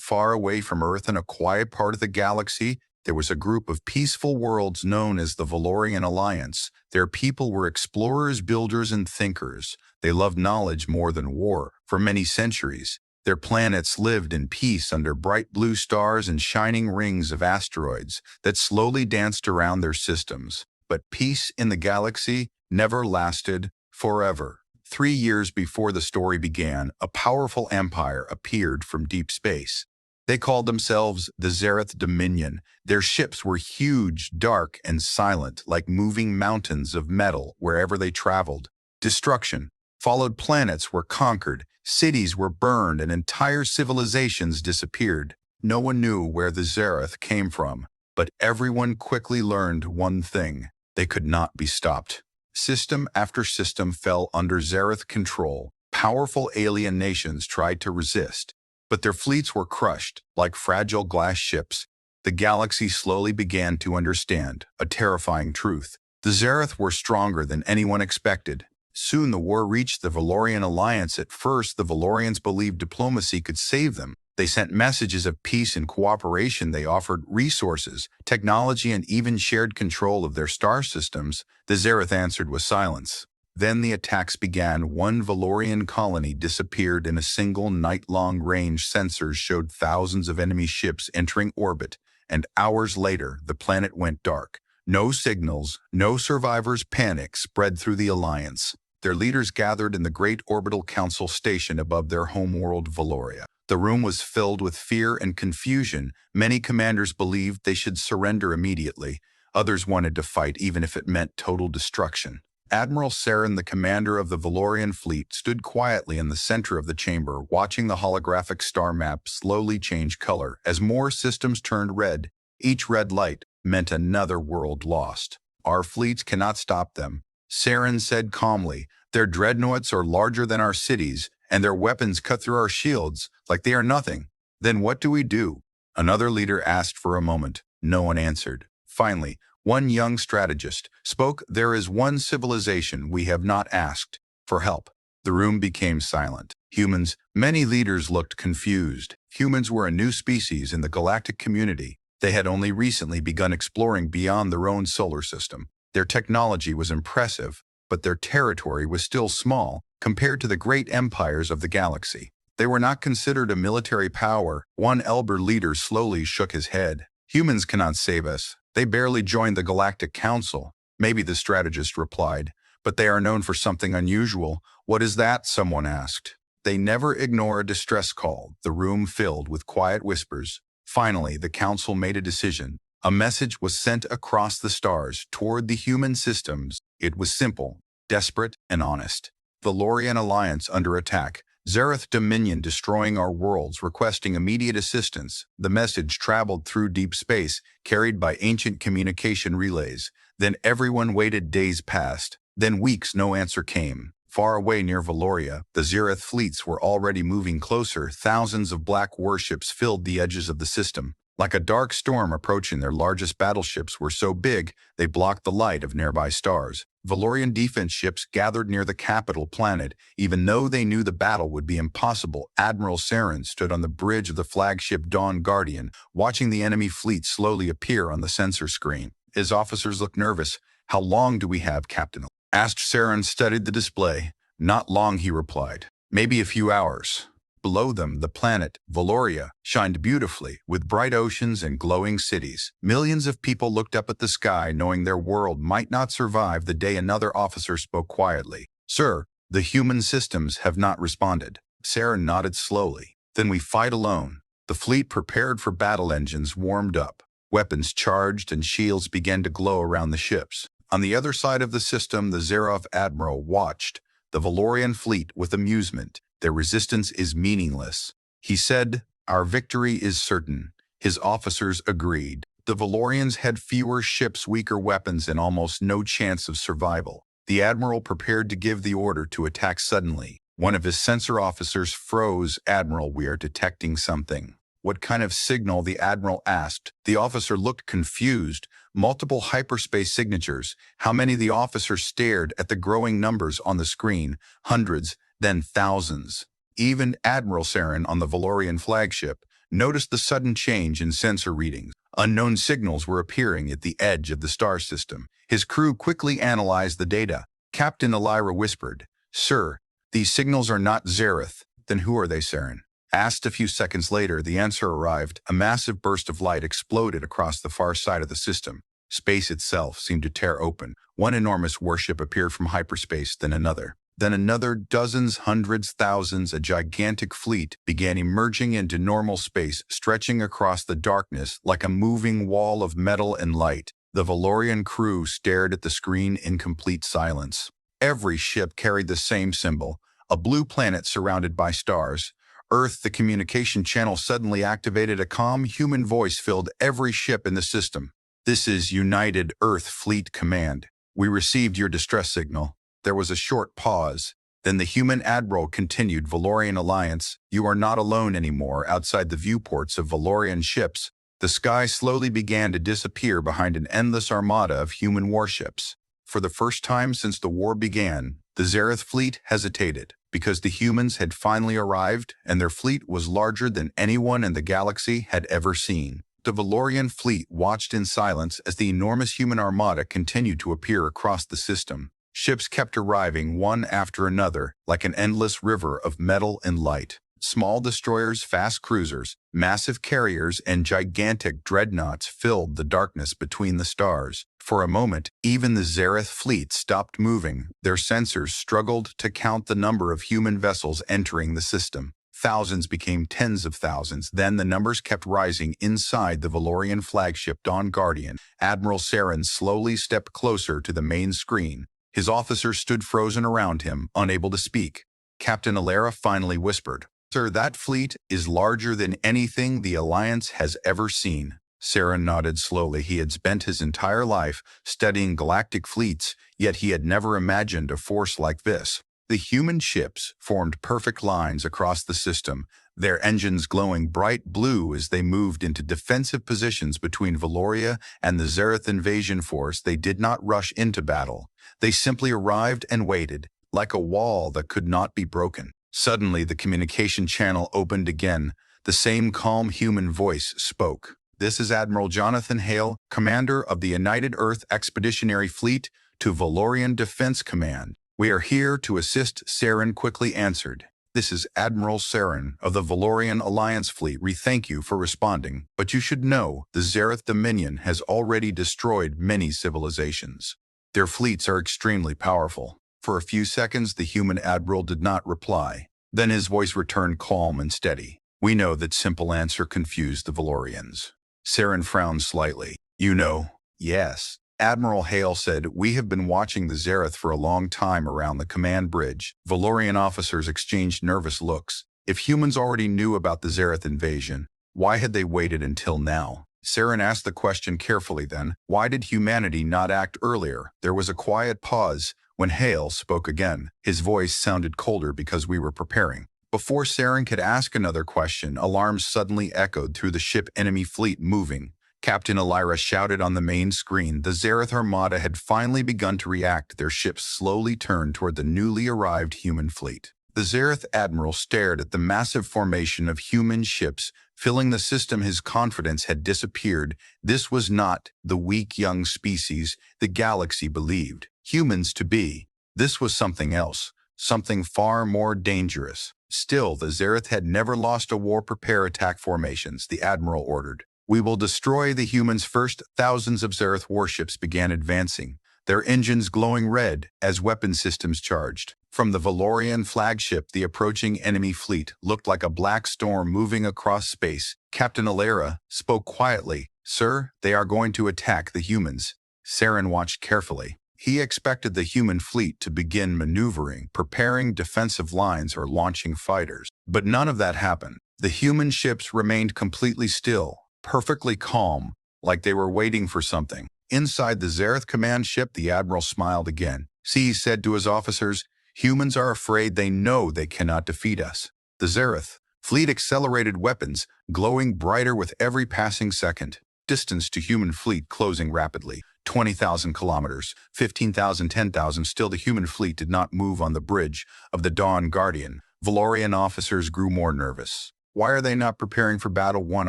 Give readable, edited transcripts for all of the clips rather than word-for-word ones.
far away from Earth in a quiet part of the galaxy, there was a group of peaceful worlds known as the Valorian Alliance. Their people were explorers, builders, and thinkers. They loved knowledge more than war. For many centuries, their planets lived in peace under bright blue stars and shining rings of asteroids that slowly danced around their systems. But peace in the galaxy never lasted forever. 3 years before the story began, a powerful empire appeared from deep space. They called themselves the Zerath Dominion. Their ships were huge, dark, and silent, like moving mountains of metal wherever they traveled. Destruction followed. Planets were conquered, cities were burned, and entire civilizations disappeared. No one knew where the Zerath came from, but everyone quickly learned one thing: they could not be stopped. System after system fell under Zerath control. Powerful alien nations tried to resist, but their fleets were crushed like fragile glass ships. The galaxy slowly began to understand a terrifying truth. The Zerath were stronger than anyone expected. Soon the war reached the Valorian Alliance. At first, the Valorians believed diplomacy could save them. They sent messages of peace and cooperation. They offered resources, technology, and even shared control of their star systems. The Zerath answered with silence. Then the attacks began. One Valorian colony disappeared in a single night. Long-range sensors showed thousands of enemy ships entering orbit, and hours later, the planet went dark. No signals, no survivors. Panic spread through the Alliance. Their leaders gathered in the Great Orbital Council station above their homeworld Valoria. The room was filled with fear and confusion. Many commanders believed they should surrender immediately. Others wanted to fight even if it meant total destruction. Admiral Saren, the commander of the Valorian fleet, stood quietly in the center of the chamber, watching the holographic star map slowly change color. As more systems turned red, each red light meant another world lost. Our fleets cannot stop them, Saren said calmly. Their dreadnoughts are larger than our cities, and their weapons cut through our shields like they are nothing. Then what do we do? Another leader asked. For a moment, no one answered. Finally, one young strategist spoke. There is one civilization we have not asked for help. The room became silent. Humans. Many leaders looked confused. Humans were a new species in the galactic community. They had only recently begun exploring beyond their own solar system. Their technology was impressive, but their territory was still small compared to the great empires of the galaxy. They were not considered a military power. One elder leader slowly shook his head. Humans cannot save us. They barely joined the Galactic Council. Maybe, the strategist replied, but they are known for something unusual. What is that? Someone asked. They never ignore a distress call. The room filled with quiet whispers. Finally, the council made a decision. A message was sent across the stars toward the human systems. It was simple, desperate, and honest. Valorian Alliance under attack. Zerath Dominion destroying our worlds, requesting immediate assistance. The message traveled through deep space, carried by ancient communication relays. Then everyone waited. Days passed. Then weeks. No answer came. Far away near Valoria, the Zerath fleets were already moving closer. Thousands of black warships filled the edges of the system. Like a dark storm approaching, their largest battleships were so big they blocked the light of nearby stars. Valorian defense ships gathered near the capital planet. Even though they knew the battle would be impossible, Admiral Saren stood on the bridge of the flagship Dawn Guardian, watching the enemy fleet slowly appear on the sensor screen. His officers looked nervous. How long do we have, Captain? Asked. Saren studied the display. Not long, he replied. Maybe a few hours. Below them, the planet, Valoria, shined beautifully, with bright oceans and glowing cities. Millions of people looked up at the sky, knowing their world might not survive the day. Another officer spoke quietly. Sir, the human systems have not responded. Saren nodded slowly. Then we fight alone. The fleet prepared for battle. Engines warmed up. Weapons charged and shields began to glow around the ships. On the other side of the system, the Zerath Admiral watched the Valorian fleet with amusement. Their resistance is meaningless. He said, our victory is certain. His officers agreed. The Valorians had fewer ships, weaker weapons, and almost no chance of survival. The Admiral prepared to give the order to attack. Suddenly, one of his sensor officers froze. Admiral, we are detecting something. What kind of signal? The Admiral asked. The officer looked confused. Multiple hyperspace signatures. How many? The officer stared at the growing numbers on the screen. Hundreds, then thousands. Even Admiral Saren on the Valorian flagship noticed the sudden change in sensor readings. Unknown signals were appearing at the edge of the star system. His crew quickly analyzed the data. Captain Elira whispered, "Sir, these signals are not Zerath." "Then who are they, Saren?" Asked a few seconds later, the answer arrived. A massive burst of light exploded across the far side of the system. Space itself seemed to tear open. One enormous warship appeared from hyperspace, then another. Then another, dozens, hundreds, thousands. A gigantic fleet began emerging into normal space, stretching across the darkness like a moving wall of metal and light. The Valorian crew stared at the screen in complete silence. Every ship carried the same symbol, a blue planet surrounded by stars. Earth, the communication channel suddenly activated. A calm human voice filled every ship in the system. "This is United Earth Fleet Command. We received your distress signal." There was a short pause. Then the human admiral continued, "Valorian Alliance, you are not alone anymore." Outside the viewports of Valorian ships, the sky slowly began to disappear behind an endless armada of human warships. For the first time since the war began, the Zerath fleet hesitated, because the humans had finally arrived and their fleet was larger than anyone in the galaxy had ever seen. The Valorian fleet watched in silence as the enormous human armada continued to appear across the system. Ships kept arriving one after another, like an endless river of metal and light. Small destroyers, fast cruisers, massive carriers, and gigantic dreadnoughts filled the darkness between the stars. For a moment, even the Zerath fleet stopped moving. Their sensors struggled to count the number of human vessels entering the system. Thousands became tens of thousands. Then the numbers kept rising inside the Valorian flagship Dawn Guardian. Admiral Saren slowly stepped closer to the main screen. His officers stood frozen around him, unable to speak. Captain Elira finally whispered, "Sir, that fleet is larger than anything the Alliance has ever seen." Saren nodded slowly. He had spent his entire life studying galactic fleets, yet he had never imagined a force like this. The human ships formed perfect lines across the system, their engines glowing bright blue as they moved into defensive positions between Valoria and the Zerath invasion force. They did not rush into battle. They simply arrived and waited, like a wall that could not be broken. Suddenly, the communication channel opened again. The same calm human voice spoke. "This is Admiral Jonathan Hale, commander of the United Earth Expeditionary Fleet, to Valorian Defense Command. We are here to assist," Saren quickly answered. "This is Admiral Saren of the Valorian Alliance Fleet. We thank you for responding, but you should know the Zerath Dominion has already destroyed many civilizations. Their fleets are extremely powerful." For a few seconds, the human admiral did not reply. Then his voice returned calm and steady. "We know that simple answer confused the Valorians." Saren frowned slightly. "You know?" "Yes." Admiral Hale said, "We have been watching the Zerath for a long time around the command bridge." Valorian officers exchanged nervous looks. If humans already knew about the Zerath invasion, why had they waited until now? Saren asked the question carefully then. Why did humanity not act earlier? There was a quiet pause when Hale spoke again. His voice sounded colder because we were preparing. Before Saren could ask another question, alarms suddenly echoed through the ship. Enemy fleet moving. Captain Elira shouted on the main screen. The Zerath Armada had finally begun to react. Their ships slowly turned toward the newly arrived human fleet. The Zerath admiral stared at the massive formation of human ships filling the system. His confidence had disappeared. This was not the weak young species the galaxy believed humans to be. This was something else, something far more dangerous. Still, the Zerath had never lost a war. "Prepare attack formations," the admiral ordered. "We will destroy the humans first." Thousands of Zerath warships began advancing, their engines glowing red as weapon systems charged. From the Valorian flagship, the approaching enemy fleet looked like a black storm moving across space. Captain Elira spoke quietly. "Sir, they are going to attack the humans." Saren watched carefully. He expected the human fleet to begin maneuvering, preparing defensive lines or launching fighters. But none of that happened. The human ships remained completely still, perfectly calm, like they were waiting for something. Inside the Zerath command ship, the admiral smiled again. "See," he said to his officers, "humans are afraid. They know they cannot defeat us." The Zerath fleet accelerated, weapons glowing brighter with every passing second. Distance to human fleet closing rapidly. 20,000 kilometers, 15,000, 10,000. Still, the human fleet did not move on the bridge of the Dawn Guardian. Valorian officers grew more nervous. Why are they not preparing for battle? One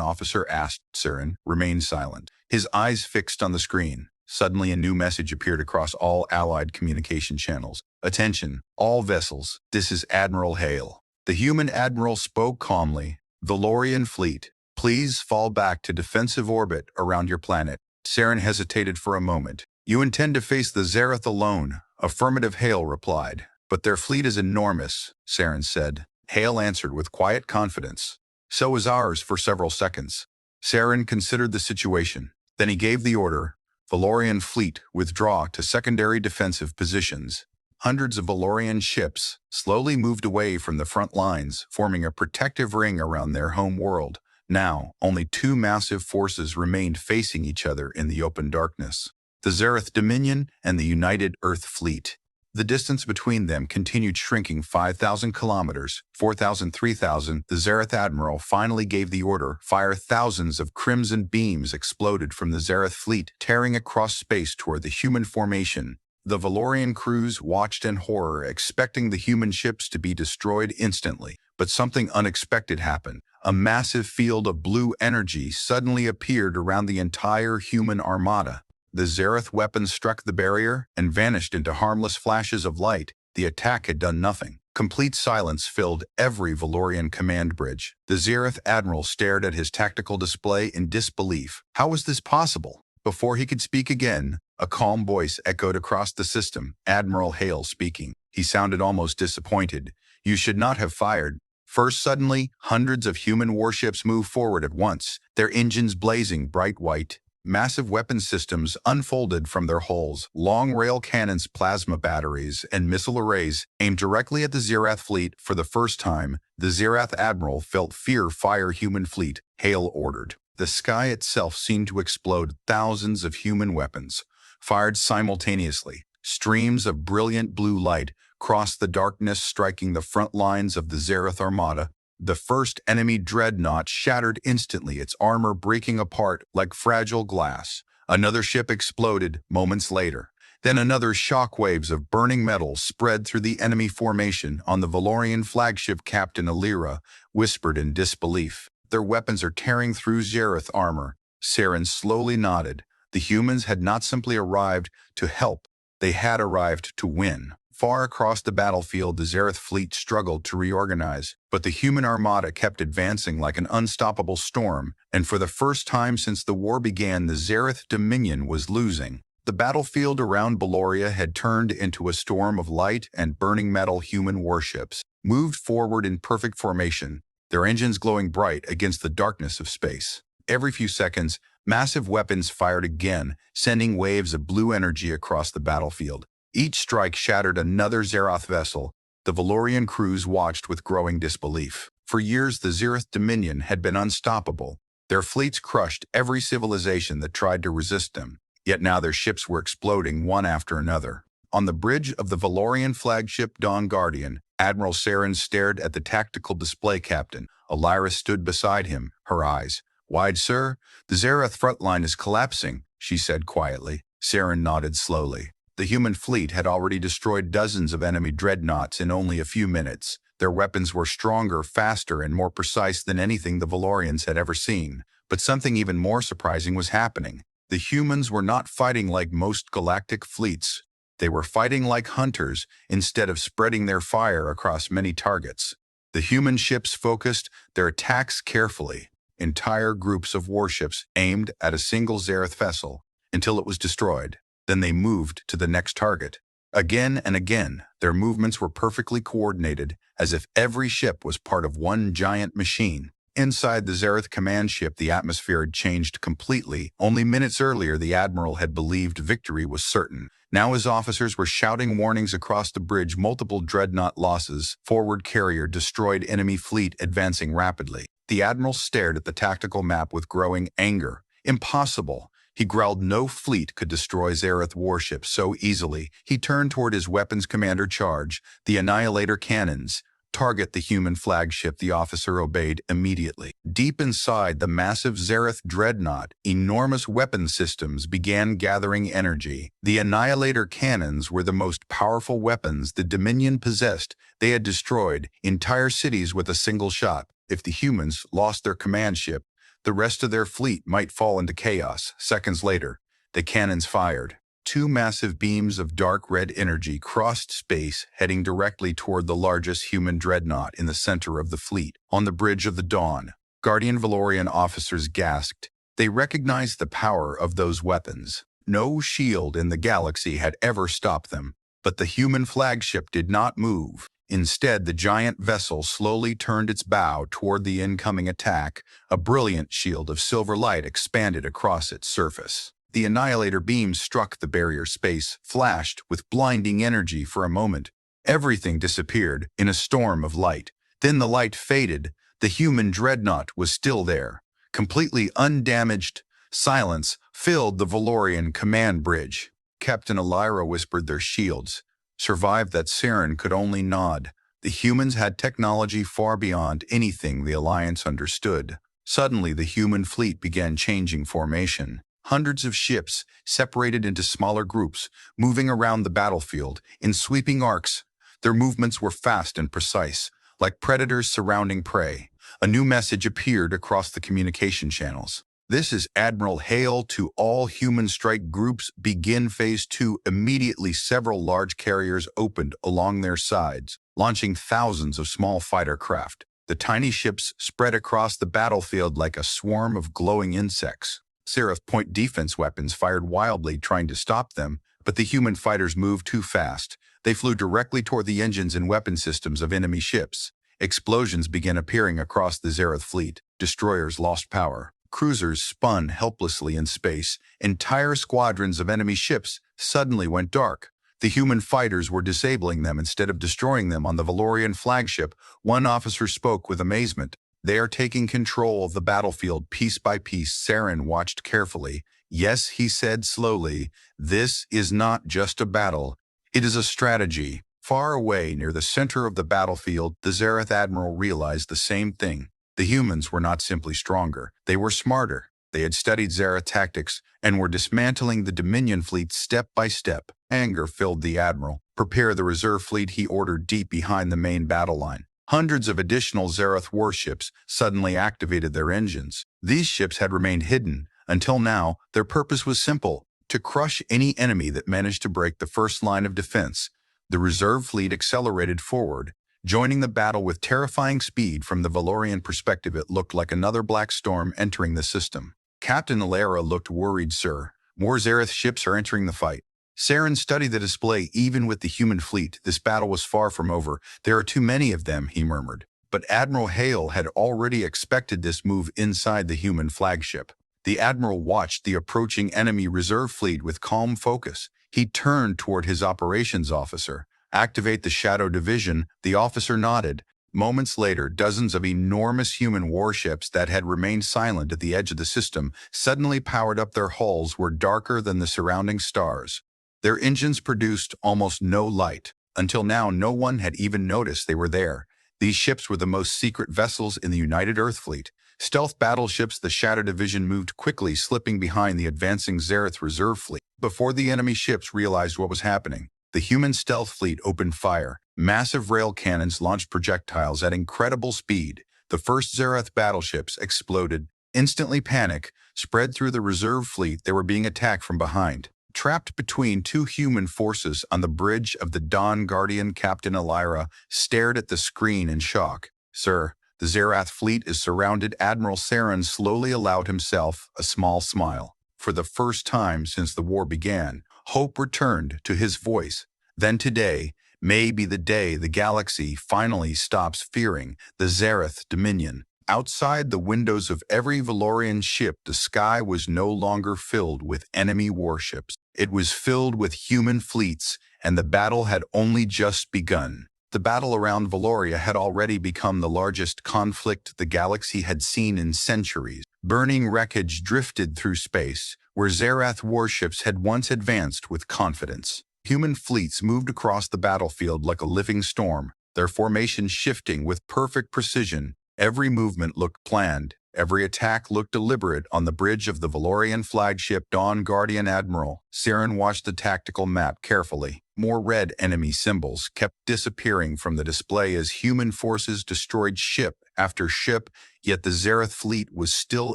officer asked. Saren remained silent, his eyes fixed on the screen. Suddenly, a new message appeared across all Allied communication channels. Attention, all vessels. This is Admiral Hale. The human admiral spoke calmly. Valorian fleet, please fall back to defensive orbit around your planet. Saren hesitated for a moment. You intend to face the Zerath alone? Affirmative, Hale replied. But their fleet is enormous, Saren said. Hale answered with quiet confidence. So is ours. For several seconds, Saren considered the situation. Then he gave the order. Valorian fleet, withdraw to secondary defensive positions. Hundreds of Valorian ships slowly moved away from the front lines, forming a protective ring around their home world. Now, only two massive forces remained facing each other in the open darkness: the Zerath Dominion and the United Earth Fleet. The distance between them continued shrinking. 5,000 kilometers, 4,000, 3,000. The Zerath admiral finally gave the order. Fire. Thousands of crimson beams exploded from the Zerath fleet, tearing across space toward the human formation. The Valorian crews watched in horror, expecting the human ships to be destroyed instantly. But something unexpected happened. A massive field of blue energy suddenly appeared around the entire human armada. The Zerath weapons struck the barrier and vanished into harmless flashes of light. The attack had done nothing. Complete silence filled every Valorian command bridge. The Zerath admiral stared at his tactical display in disbelief. How was this possible? Before he could speak again, a calm voice echoed across the system. Admiral Hale speaking. He sounded almost disappointed. You should not have fired. First, suddenly, hundreds of human warships moved forward at once, their engines blazing bright white. Massive weapon systems unfolded from their hulls. Long rail cannons, plasma batteries, and missile arrays aimed directly at the Zerath fleet. For the first time, the Zerath admiral felt fear. Fire human fleet, Hale ordered. The sky itself seemed to explode. Thousands of human weapons fired simultaneously. Streams of brilliant blue light crossed the darkness, striking the front lines of the Zerath armada. The first enemy dreadnought shattered instantly, its armor breaking apart like fragile glass. Another ship exploded moments later. Then another shockwaves of burning metal spread through the enemy formation. On the Valorian flagship, Captain Alira whispered in disbelief. Their weapons are tearing through Zerath armor. Saren slowly nodded. The humans had not simply arrived to help, they had arrived to win. Far across the battlefield, the Zerath fleet struggled to reorganize, but the human armada kept advancing like an unstoppable storm, and for the first time since the war began, the Zerath Dominion was losing. The battlefield around Valoria had turned into a storm of light and burning metal. Human warships moved forward in perfect formation, their engines glowing bright against the darkness of space. Every few seconds, massive weapons fired again, sending waves of blue energy across the battlefield. Each strike shattered another Zerath vessel. The Valorian crews watched with growing disbelief. For years, the Zerath Dominion had been unstoppable. Their fleets crushed every civilization that tried to resist them. Yet now their ships were exploding one after another. On the bridge of the Valorian flagship Dawn Guardian, Admiral Saren stared at the tactical display captain. Alira stood beside him, her eyes wide. Sir, the Zerath front line is collapsing, she said quietly. Saren nodded slowly. The human fleet had already destroyed dozens of enemy dreadnoughts in only a few minutes. Their weapons were stronger, faster, and more precise than anything the Valorians had ever seen. But something even more surprising was happening. The humans were not fighting like most galactic fleets. They were fighting like hunters instead of spreading their fire across many targets. The human ships focused their attacks carefully. Entire groups of warships aimed at a single Zerath vessel until it was destroyed. Then they moved to the next target. Again and again, their movements were perfectly coordinated, as if every ship was part of one giant machine. Inside the Zerath command ship, the atmosphere had changed completely. Only minutes earlier, the admiral had believed victory was certain. Now his officers were shouting warnings across the bridge. Multiple dreadnought losses. Forward carrier destroyed, enemy fleet advancing rapidly. The admiral stared at the tactical map with growing anger. Impossible. He growled. No fleet could destroy Zerath warships so easily. He turned toward his weapons commander. Charge the Annihilator cannons. Target the human flagship. The officer obeyed immediately. Deep inside the massive Zerath dreadnought, enormous weapon systems began gathering energy. The Annihilator cannons were the most powerful weapons the Dominion possessed. They had destroyed entire cities with a single shot. If the humans lost their command ship, the rest of their fleet might fall into chaos. Seconds later, the cannons fired. Two massive beams of dark red energy crossed space, heading directly toward the largest human dreadnought in the center of the fleet. On the bridge of the Dawn, Guardian Valorian officers gasped. They recognized the power of those weapons. No shield in the galaxy had ever stopped them. But the human flagship did not move. Instead, the giant vessel slowly turned its bow toward the incoming attack. A brilliant shield of silver light expanded across its surface. The Annihilator beams struck the barrier space, flashed with blinding energy for a moment. Everything disappeared in a storm of light. Then the light faded. The human dreadnought was still there, completely undamaged. Silence filled the Valorian command bridge. Captain Elira whispered their shields. Survived that. Saren could only nod. The humans had technology far beyond anything the Alliance understood. Suddenly, the human fleet began changing formation. Hundreds of ships, separated into smaller groups, moving around the battlefield in sweeping arcs. Their movements were fast and precise, like predators surrounding prey. A new message appeared across the communication channels. This is Admiral Hale to all human strike groups. Begin Phase 2. Immediately, several large carriers opened along their sides, launching thousands of small fighter craft. The tiny ships spread across the battlefield like a swarm of glowing insects. Zerath point defense weapons fired wildly, trying to stop them, but the human fighters moved too fast. They flew directly toward the engines and weapon systems of enemy ships. Explosions began appearing across the Zerath fleet. Destroyers lost power. Cruisers spun helplessly in space. Entire squadrons of enemy ships suddenly went dark. The human fighters were disabling them instead of destroying them. On the Valorian flagship, one officer spoke with amazement. They are taking control of the battlefield piece by piece. Saren watched carefully. Yes, he said slowly, this is not just a battle. It is a strategy. Far away near the center of the battlefield, the Zerath Admiral realized the same thing. The humans were not simply stronger. They were smarter. They had studied Zerath tactics and were dismantling the Dominion fleet step by step. Anger filled the Admiral. Prepare the reserve fleet, he ordered, deep behind the main battle line. Hundreds of additional Zerath warships suddenly activated their engines. These ships had remained hidden. Until now, their purpose was simple: to crush any enemy that managed to break the first line of defense. The reserve fleet accelerated forward, joining the battle with terrifying speed. From the Valorian perspective, it looked like another black storm entering the system. Captain Elira looked worried. Sir, more Zerath ships are entering the fight. Saren studied the display. Even with the human fleet, this battle was far from over. There are too many of them, he murmured. But Admiral Hale had already expected this move inside the human flagship. The Admiral watched the approaching enemy reserve fleet with calm focus. He turned toward his operations officer. Activate the Shadow Division. The officer nodded. Moments later, dozens of enormous human warships that had remained silent at the edge of the system suddenly powered up. Their hulls were darker than the surrounding stars. Their engines produced almost no light. Until now, no one had even noticed they were there. These ships were the most secret vessels in the United Earth Fleet. Stealth battleships. The Shadow Division moved quickly, slipping behind the advancing Zerath reserve fleet. Before the enemy ships realized what was happening, the human stealth fleet opened fire. Massive rail cannons launched projectiles at incredible speed. The first Zerath battleships exploded. Instantly, panic spread through the reserve fleet. They were being attacked from behind. Trapped between two human forces on the bridge of the Dawn, Guardian Captain Elira stared at the screen in shock. Sir, the Zerath fleet is surrounded. Admiral Saren slowly allowed himself a small smile. For the first time since the war began, hope returned to his voice. Then today may be the day the galaxy finally stops fearing the Zerath Dominion. Outside the windows of every Valorian ship, the sky was no longer filled with enemy warships. It was filled with human fleets, and the battle had only just begun. The battle around Valoria had already become the largest conflict the galaxy had seen in centuries. Burning wreckage drifted through space, where Zerath warships had once advanced with confidence. Human fleets moved across the battlefield like a living storm. their formation shifting with perfect precision. Every movement looked planned. Every attack looked deliberate. On the bridge of the Valorian flagship Dawn Guardian Admiral, Saren watched the tactical map carefully. More red enemy symbols kept disappearing from the display as human forces destroyed ship after ship, yet the Zerath fleet was still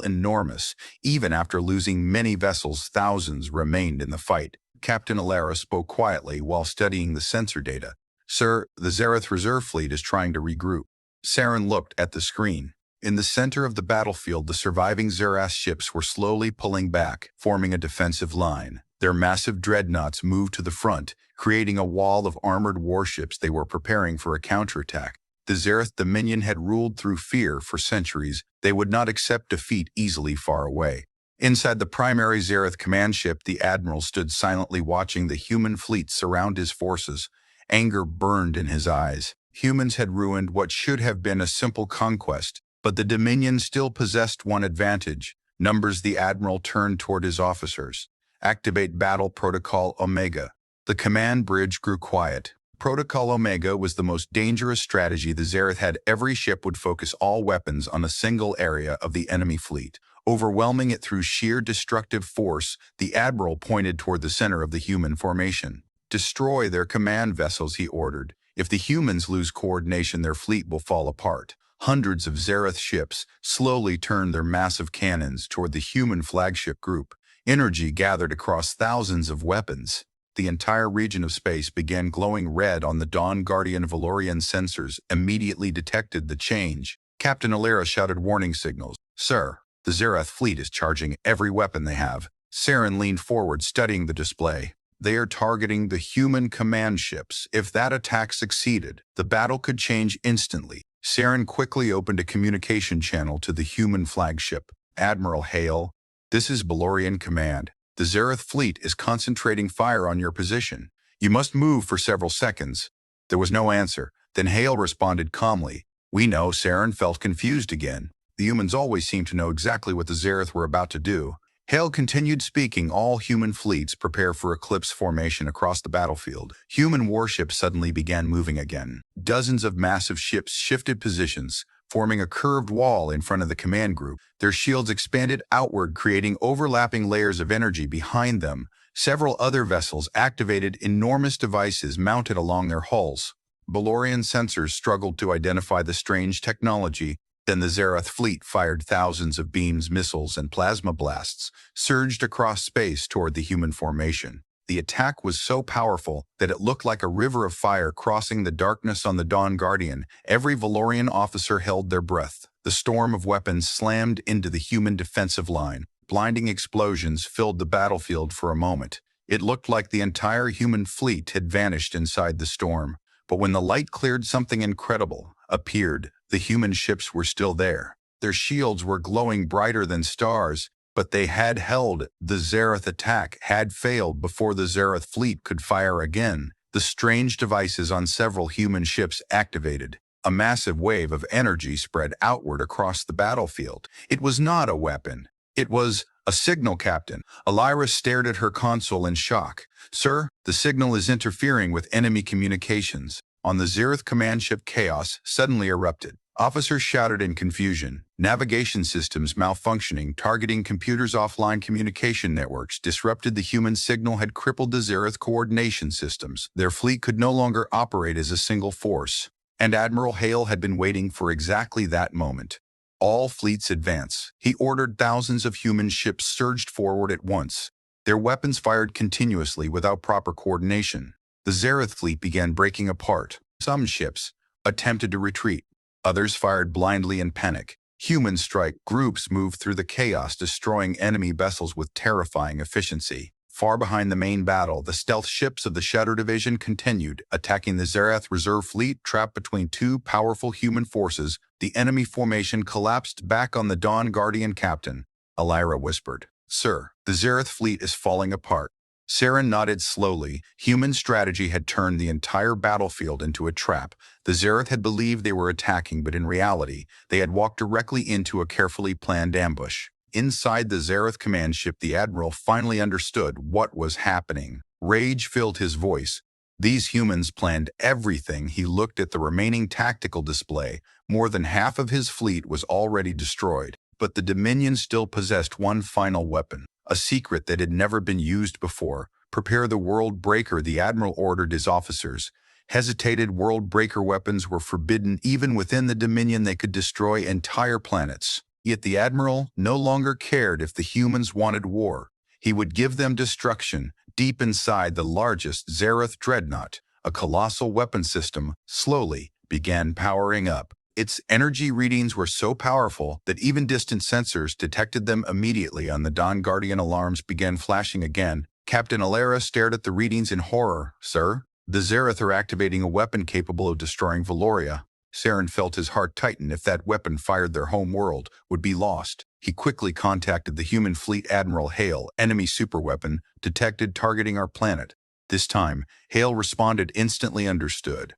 enormous. Even after losing many vessels, thousands remained in the fight. Captain Alara spoke quietly while studying the sensor data. "Sir, the Zerath reserve fleet is trying to regroup." Saren looked at the screen. In the center of the battlefield, the surviving Zerath ships were slowly pulling back, forming a defensive line. Their massive dreadnoughts moved to the front, creating a wall of armored warships. They were preparing for a counterattack. The Zerath Dominion had ruled through fear for centuries. They would not accept defeat easily far away. Inside the primary Zerath command ship, the admiral stood silently watching the human fleet surround his forces. Anger burned in his eyes. Humans had ruined what should have been a simple conquest, but the Dominion still possessed one advantage. Numbers. The admiral turned toward his officers. "Activate Battle Protocol Omega." The command bridge grew quiet. Protocol Omega was the most dangerous strategy the Zerath had. Every ship would focus all weapons on a single area of the enemy fleet, overwhelming it through sheer destructive force. The admiral pointed toward the center of the human formation. "Destroy their command vessels," he ordered. "If the humans lose coordination, their fleet will fall apart." Hundreds of Zerath ships slowly turned their massive cannons toward the human flagship group. Energy gathered across thousands of weapons. The entire region of space began glowing red. On the Dawn Guardian Valorian sensors immediately detected the change. Captain Alara shouted warning signals. "Sir, the Zerath fleet is charging every weapon they have." Saren leaned forward, studying the display. "They are targeting the human command ships. If that attack succeeded, the battle could change instantly." Saren quickly opened a communication channel to the human flagship. "Admiral Hale, this is Valorian Command. The Zerath fleet is concentrating fire on your position. You must move for several seconds." There was no answer. Then Hale responded calmly. "We know." Saren felt confused again. The humans always seemed to know exactly what the Zerath were about to do. Hale continued speaking. "All human fleets prepare for eclipse formation across the battlefield." Human warships suddenly began moving again. Dozens of massive ships shifted positions, forming a curved wall in front of the command group. Their shields expanded outward, creating overlapping layers of energy behind them. Several other vessels activated enormous devices mounted along their hulls. Valorian sensors struggled to identify the strange technology. Then the Zerath fleet fired thousands of beams, missiles, and plasma blasts, surged across space toward the human formation. The attack was so powerful that it looked like a river of fire crossing the darkness on the Dawn Guardian. Every Valorian officer held their breath. The storm of weapons slammed into the human defensive line. Blinding explosions filled the battlefield for a moment. It looked like the entire human fleet had vanished inside the storm. But when the light cleared, something incredible appeared. The human ships were still there. Their shields were glowing brighter than stars, but they had held. The Zerath attack had failed before the Zerath fleet could fire again. The strange devices on several human ships activated. A massive wave of energy spread outward across the battlefield. It was not a weapon. It was a signal. Captain Alara stared at her console in shock. "Sir, the signal is interfering with enemy communications." On the Zerath command ship, chaos suddenly erupted. Officers shouted in confusion. Navigation systems malfunctioning, targeting computers. Offline communication networks disrupted. The human signal had crippled the Zerath coordination systems. Their fleet could no longer operate as a single force. And Admiral Hale had been waiting for exactly that moment. "All fleets advance." He ordered. Thousands of human ships surged forward at once. Their weapons fired continuously without proper coordination. The Zerath fleet began breaking apart. Some ships attempted to retreat. Others fired blindly in panic. Human strike groups moved through the chaos, destroying enemy vessels with terrifying efficiency. Far behind the main battle, the stealth ships of the Shadow Division continued, attacking the Zerath reserve fleet. Trapped between two powerful human forces, the enemy formation collapsed. "Back on the Dawn Guardian, Captain," Alara whispered. "Sir, the Zerath fleet is falling apart." Saren nodded slowly. Human strategy had turned the entire battlefield into a trap. The Zerath had believed they were attacking, but in reality, they had walked directly into a carefully planned ambush. Inside the Zerath command ship, the admiral finally understood what was happening. Rage filled his voice. These humans planned everything. He looked at the remaining tactical display. More than half of his fleet was already destroyed, but the Dominion still possessed one final weapon, a secret that had never been used before. Prepare the world breaker, the admiral ordered his officers. Hesitated world breaker weapons were forbidden. Even within the Dominion, they could destroy entire planets. Yet the admiral no longer cared if the humans wanted war. He would give them destruction. Deep inside the largest Zerath dreadnought, a colossal weapon system slowly began powering up. Its energy readings were so powerful that even distant sensors detected them immediately. On the Dawn Guardian, alarms began flashing again. Captain Alara stared at the readings in horror. "Sir, the Zerath are activating a weapon capable of destroying Valoria." Saren felt his heart tighten. If that weapon fired, their home world would be lost. He quickly contacted the human fleet Admiral Hale. "Enemy superweapon detected targeting our planet." This time, Hale responded instantly. "Understood."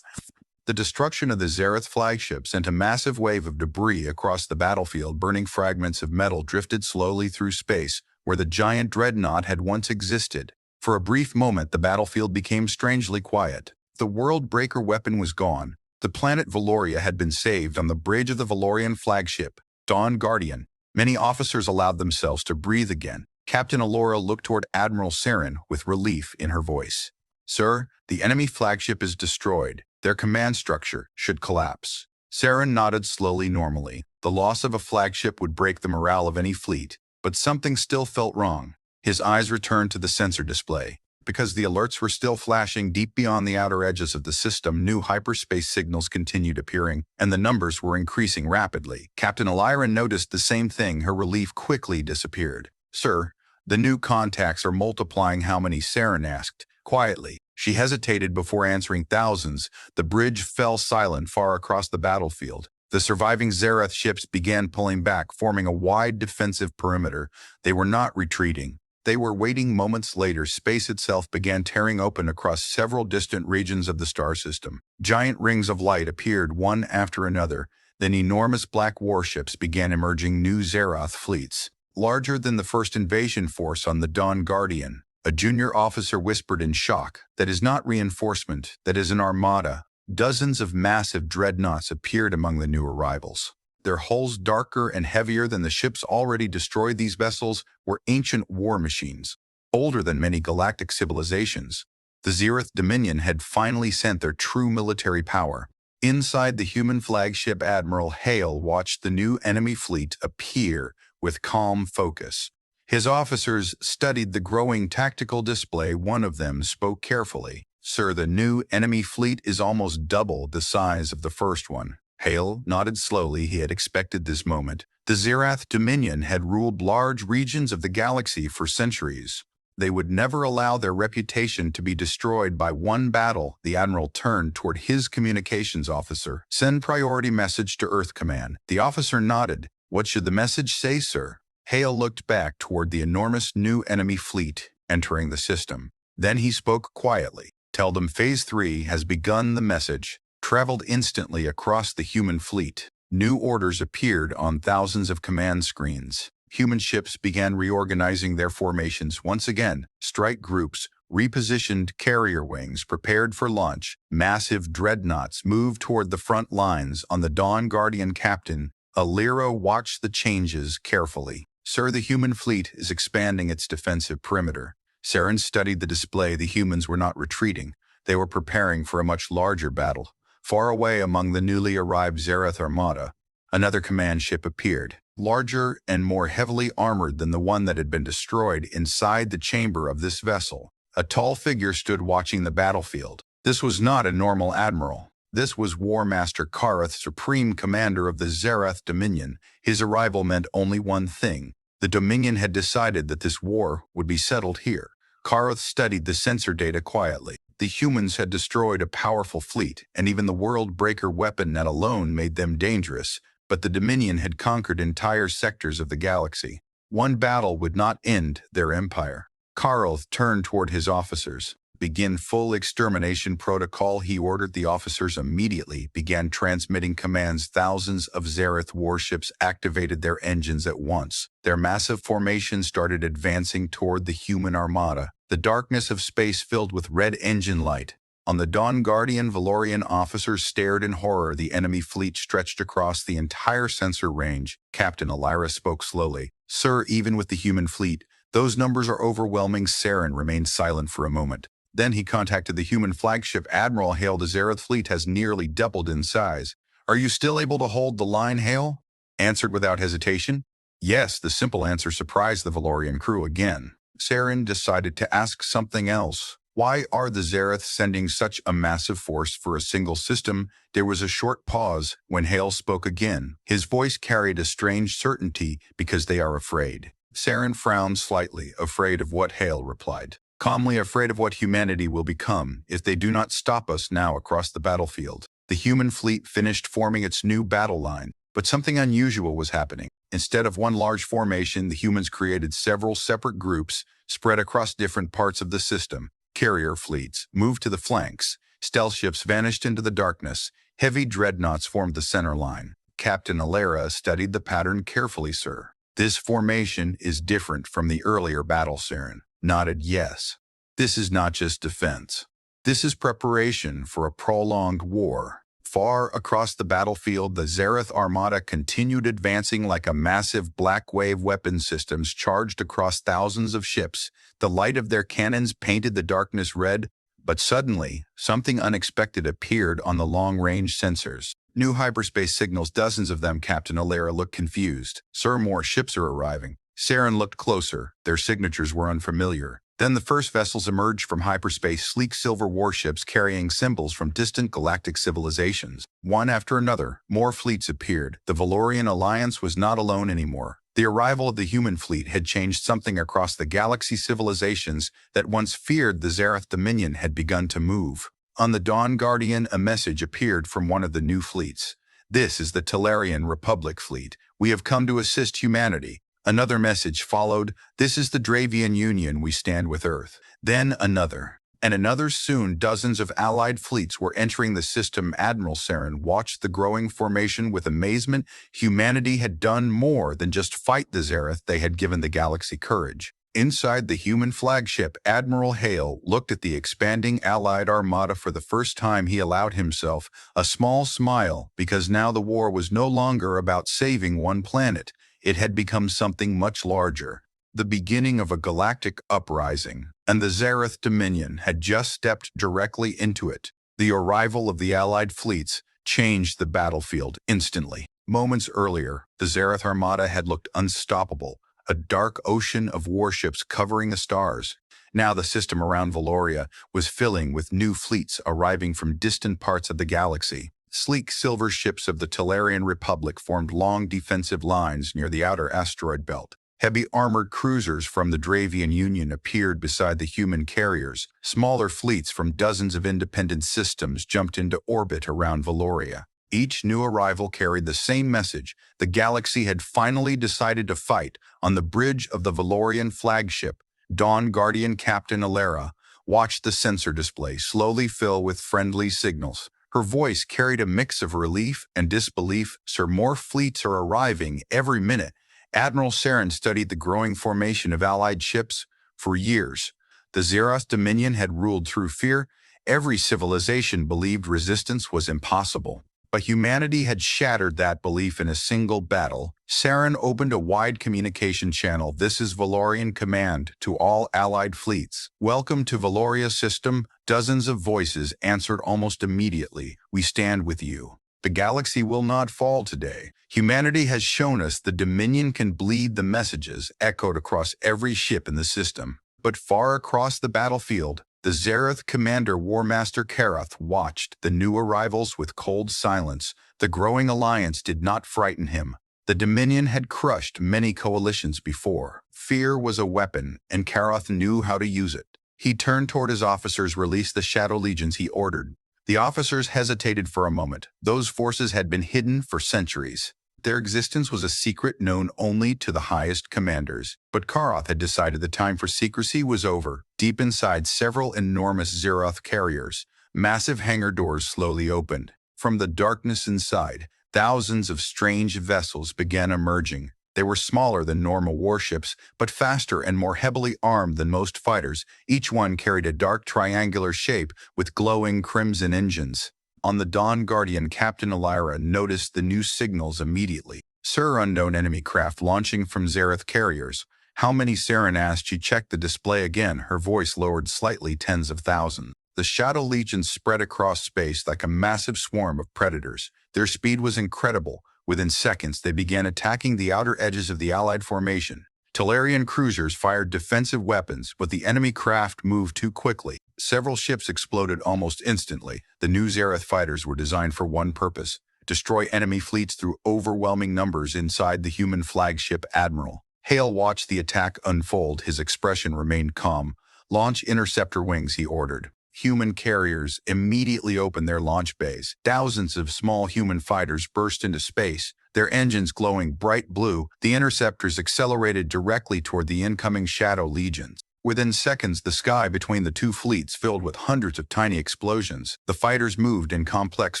The destruction of the Zerath flagship sent a massive wave of debris across the battlefield. Burning fragments of metal drifted slowly through space where the giant dreadnought had once existed. For a brief moment, the battlefield became strangely quiet. The world breaker weapon was gone. The planet Valoria had been saved. On the bridge of the Valorian flagship, Dawn Guardian, many officers allowed themselves to breathe again. Captain Alora looked toward Admiral Saren with relief in her voice. "Sir, the enemy flagship is destroyed. Their command structure should collapse." Saren nodded slowly. Normally, the loss of a flagship would break the morale of any fleet, but something still felt wrong. His eyes returned to the sensor display. Because the alerts were still flashing deep beyond the outer edges of the system, new hyperspace signals continued appearing, and the numbers were increasing rapidly. Captain Alara noticed the same thing. Her relief quickly disappeared. "Sir, the new contacts are multiplying." "How many?" Saren asked quietly. She hesitated before answering. "Thousands." The bridge fell silent far across the battlefield. The surviving Zerath ships began pulling back, forming a wide defensive perimeter. They were not retreating. They were waiting. Moments later, space itself began tearing open across several distant regions of the star system. Giant rings of light appeared one after another. Then enormous black warships began emerging. New Zerath fleets, larger than the first invasion force on the Dawn Guardian. A junior officer whispered in shock. "That is not reinforcement. That is an armada." Dozens of massive dreadnoughts appeared among the new arrivals. Their hulls darker and heavier than the ships already destroyed. These vessels were ancient war machines, older than many galactic civilizations. The Zerath Dominion had finally sent their true military power. Inside the human flagship, Admiral Hale watched the new enemy fleet appear with calm focus. His officers studied the growing tactical display. One of them spoke carefully. "Sir, the new enemy fleet is almost double the size of the first one." Hale nodded slowly. He had expected this moment. The Zerath Dominion had ruled large regions of the galaxy for centuries. They would never allow their reputation to be destroyed by one battle. The Admiral turned toward his communications officer. "Send priority message to Earth Command." The officer nodded. "What should the message say, sir?" Hale looked back toward the enormous new enemy fleet entering the system. Then he spoke quietly. "Tell them Phase 3 has begun." The message traveled instantly across the human fleet. New orders appeared on thousands of command screens. Human ships began reorganizing their formations once again. Strike groups repositioned, carrier wings prepared for launch. Massive dreadnoughts moved toward the front lines. On the Dawn Guardian, Captain Alira watched the changes carefully. "Sir, the human fleet is expanding its defensive perimeter." Saren studied the display. The humans were not retreating. They were preparing for a much larger battle. Far away among the newly arrived Zerath Armada, another command ship appeared, larger and more heavily armored than the one that had been destroyed. Inside the chamber of this vessel, a tall figure stood watching the battlefield. This was not a normal admiral. This was War Master Kareth, supreme commander of the Zerath Dominion. His arrival meant only one thing. The Dominion had decided that this war would be settled here. Kareth studied the sensor data quietly. The humans had destroyed a powerful fleet, and even the world breaker weapon net alone made them dangerous, but the Dominion had conquered entire sectors of the galaxy. One battle would not end their empire. Kareth turned toward his officers. Begin full extermination protocol. He ordered the officers immediately, began transmitting commands. Thousands of Zerath warships activated their engines at once. Their massive formation started advancing toward the human armada. The darkness of space filled with red engine light. On the Dawn Guardian, Valorian officers stared in horror. The enemy fleet stretched across the entire sensor range. Captain Alyra spoke slowly. "Sir, even with the human fleet, those numbers are overwhelming." Saren remained silent for a moment. Then he contacted the human flagship. "Admiral Hale, the Zerath fleet has nearly doubled in size. Are you still able to hold the line?" Hale answered without hesitation. Yes. The simple answer surprised the Valorian crew again. Saren decided to ask something else. Why are the Zerath sending such a massive force for a single system? There was a short pause when Hale spoke again. His voice carried a strange certainty. "Because they are afraid." Saren frowned slightly. "Afraid of what?" Hale replied calmly. "Afraid of what humanity will become if they do not stop us now." Across the battlefield, the human fleet finished forming its new battle line. But something unusual was happening. Instead of one large formation, the humans created several separate groups spread across different parts of the system. Carrier fleets moved to the flanks. Stealth ships vanished into the darkness. Heavy dreadnoughts formed the center line. Captain Alyra studied the pattern carefully. "Sir, this formation is different from the earlier battle." Saren nodded yes. "This is not just defense. This is preparation for a prolonged war." Far across the battlefield, the Zerath armada continued advancing like a massive black wave. Weapon systems charged across thousands of ships. The light of their cannons painted the darkness red. But suddenly, something unexpected appeared on the long-range sensors. New hyperspace signals, dozens of them. Captain Alyra looked confused. "Sir, more ships are arriving." Saren looked closer. Their signatures were unfamiliar. Then the first vessels emerged from hyperspace, sleek silver warships carrying symbols from distant galactic civilizations. One after another, more fleets appeared. The Valorian alliance was not alone anymore. The arrival of the human fleet had changed something across the galaxy. Civilizations that once feared the Zerath Dominion had begun to move. On the Dawn Guardian, a message appeared from one of the new fleets. "This is the Talarian Republic fleet. We have come to assist humanity." Another message followed. "This is the Dravian Union. We stand with Earth." Then another, and another. Soon dozens of allied fleets were entering the system. Admiral Saren watched the growing formation with amazement. Humanity had done more than just fight the Zerath. They had given the galaxy courage. Inside the human flagship, Admiral Hale looked at the expanding allied armada. For the first time, he allowed himself a small smile, because now the war was no longer about saving one planet. It had become something much larger, the beginning of a galactic uprising, and the Zerath Dominion had just stepped directly into it. The arrival of the Allied fleets changed the battlefield instantly. Moments earlier, the Zerath Armada had looked unstoppable, a dark ocean of warships covering the stars. Now the system around Valoria was filling with new fleets arriving from distant parts of the galaxy. Sleek silver ships of the Talarian Republic formed long defensive lines near the outer asteroid belt. Heavy armored cruisers from the Dravian Union appeared beside the human carriers. Smaller fleets from dozens of independent systems jumped into orbit around Valoria. Each new arrival carried the same message. The galaxy had finally decided to fight. On the bridge of the Valorian flagship, Dawn Guardian Captain Alyra watched the sensor display slowly fill with friendly signals. Her voice carried a mix of relief and disbelief. "Sir, more fleets are arriving every minute." Admiral Saren studied the growing formation of allied ships. For years, the Zerath Dominion had ruled through fear. Every civilization believed resistance was impossible. But humanity had shattered that belief in a single battle. Saren opened a wide communication channel. "This is Valorian Command to all allied fleets. Welcome to Valoria system." Dozens of voices answered almost immediately. "We stand with you. The galaxy will not fall today. Humanity has shown us the Dominion can bleed." The messages echoed across every ship in the system. But far across the battlefield, the Zerath commander Warmaster Karath watched the new arrivals with cold silence. The growing alliance did not frighten him. The Dominion had crushed many coalitions before. Fear was a weapon, and Karath knew how to use it. He turned toward his officers. "Release the Shadow Legions," he ordered. The officers hesitated for a moment. Those forces had been hidden for centuries. Their existence was a secret known only to the highest commanders. But Karoth had decided the time for secrecy was over. Deep inside several enormous Zerath carriers, massive hangar doors slowly opened. From the darkness inside, thousands of strange vessels began emerging. They were smaller than normal warships, but faster and more heavily armed than most fighters. Each one carried a dark triangular shape with glowing crimson engines. On the Dawn Guardian, Captain Elira noticed the new signals immediately. Sir, unknown enemy craft launching from Zerath carriers. How many? Saren asked. She checked the display again, her voice lowered slightly. Tens of thousands. The Shadow Legion spread across space like a massive swarm of predators. Their speed was incredible. Within seconds, they began attacking the outer edges of the Allied formation. Talarian cruisers fired defensive weapons, but the enemy craft moved too quickly. Several ships exploded almost instantly. The new Zerath fighters were designed for one purpose: destroy enemy fleets through overwhelming numbers inside the human flagship Admiral. Hale watched the attack unfold. His expression remained calm. Launch interceptor wings, he ordered. Human carriers immediately opened their launch bays. Thousands of small human fighters burst into space, their engines glowing bright blue. The interceptors accelerated directly toward the incoming Shadow Legions. Within seconds, the sky between the two fleets filled with hundreds of tiny explosions. The fighters moved in complex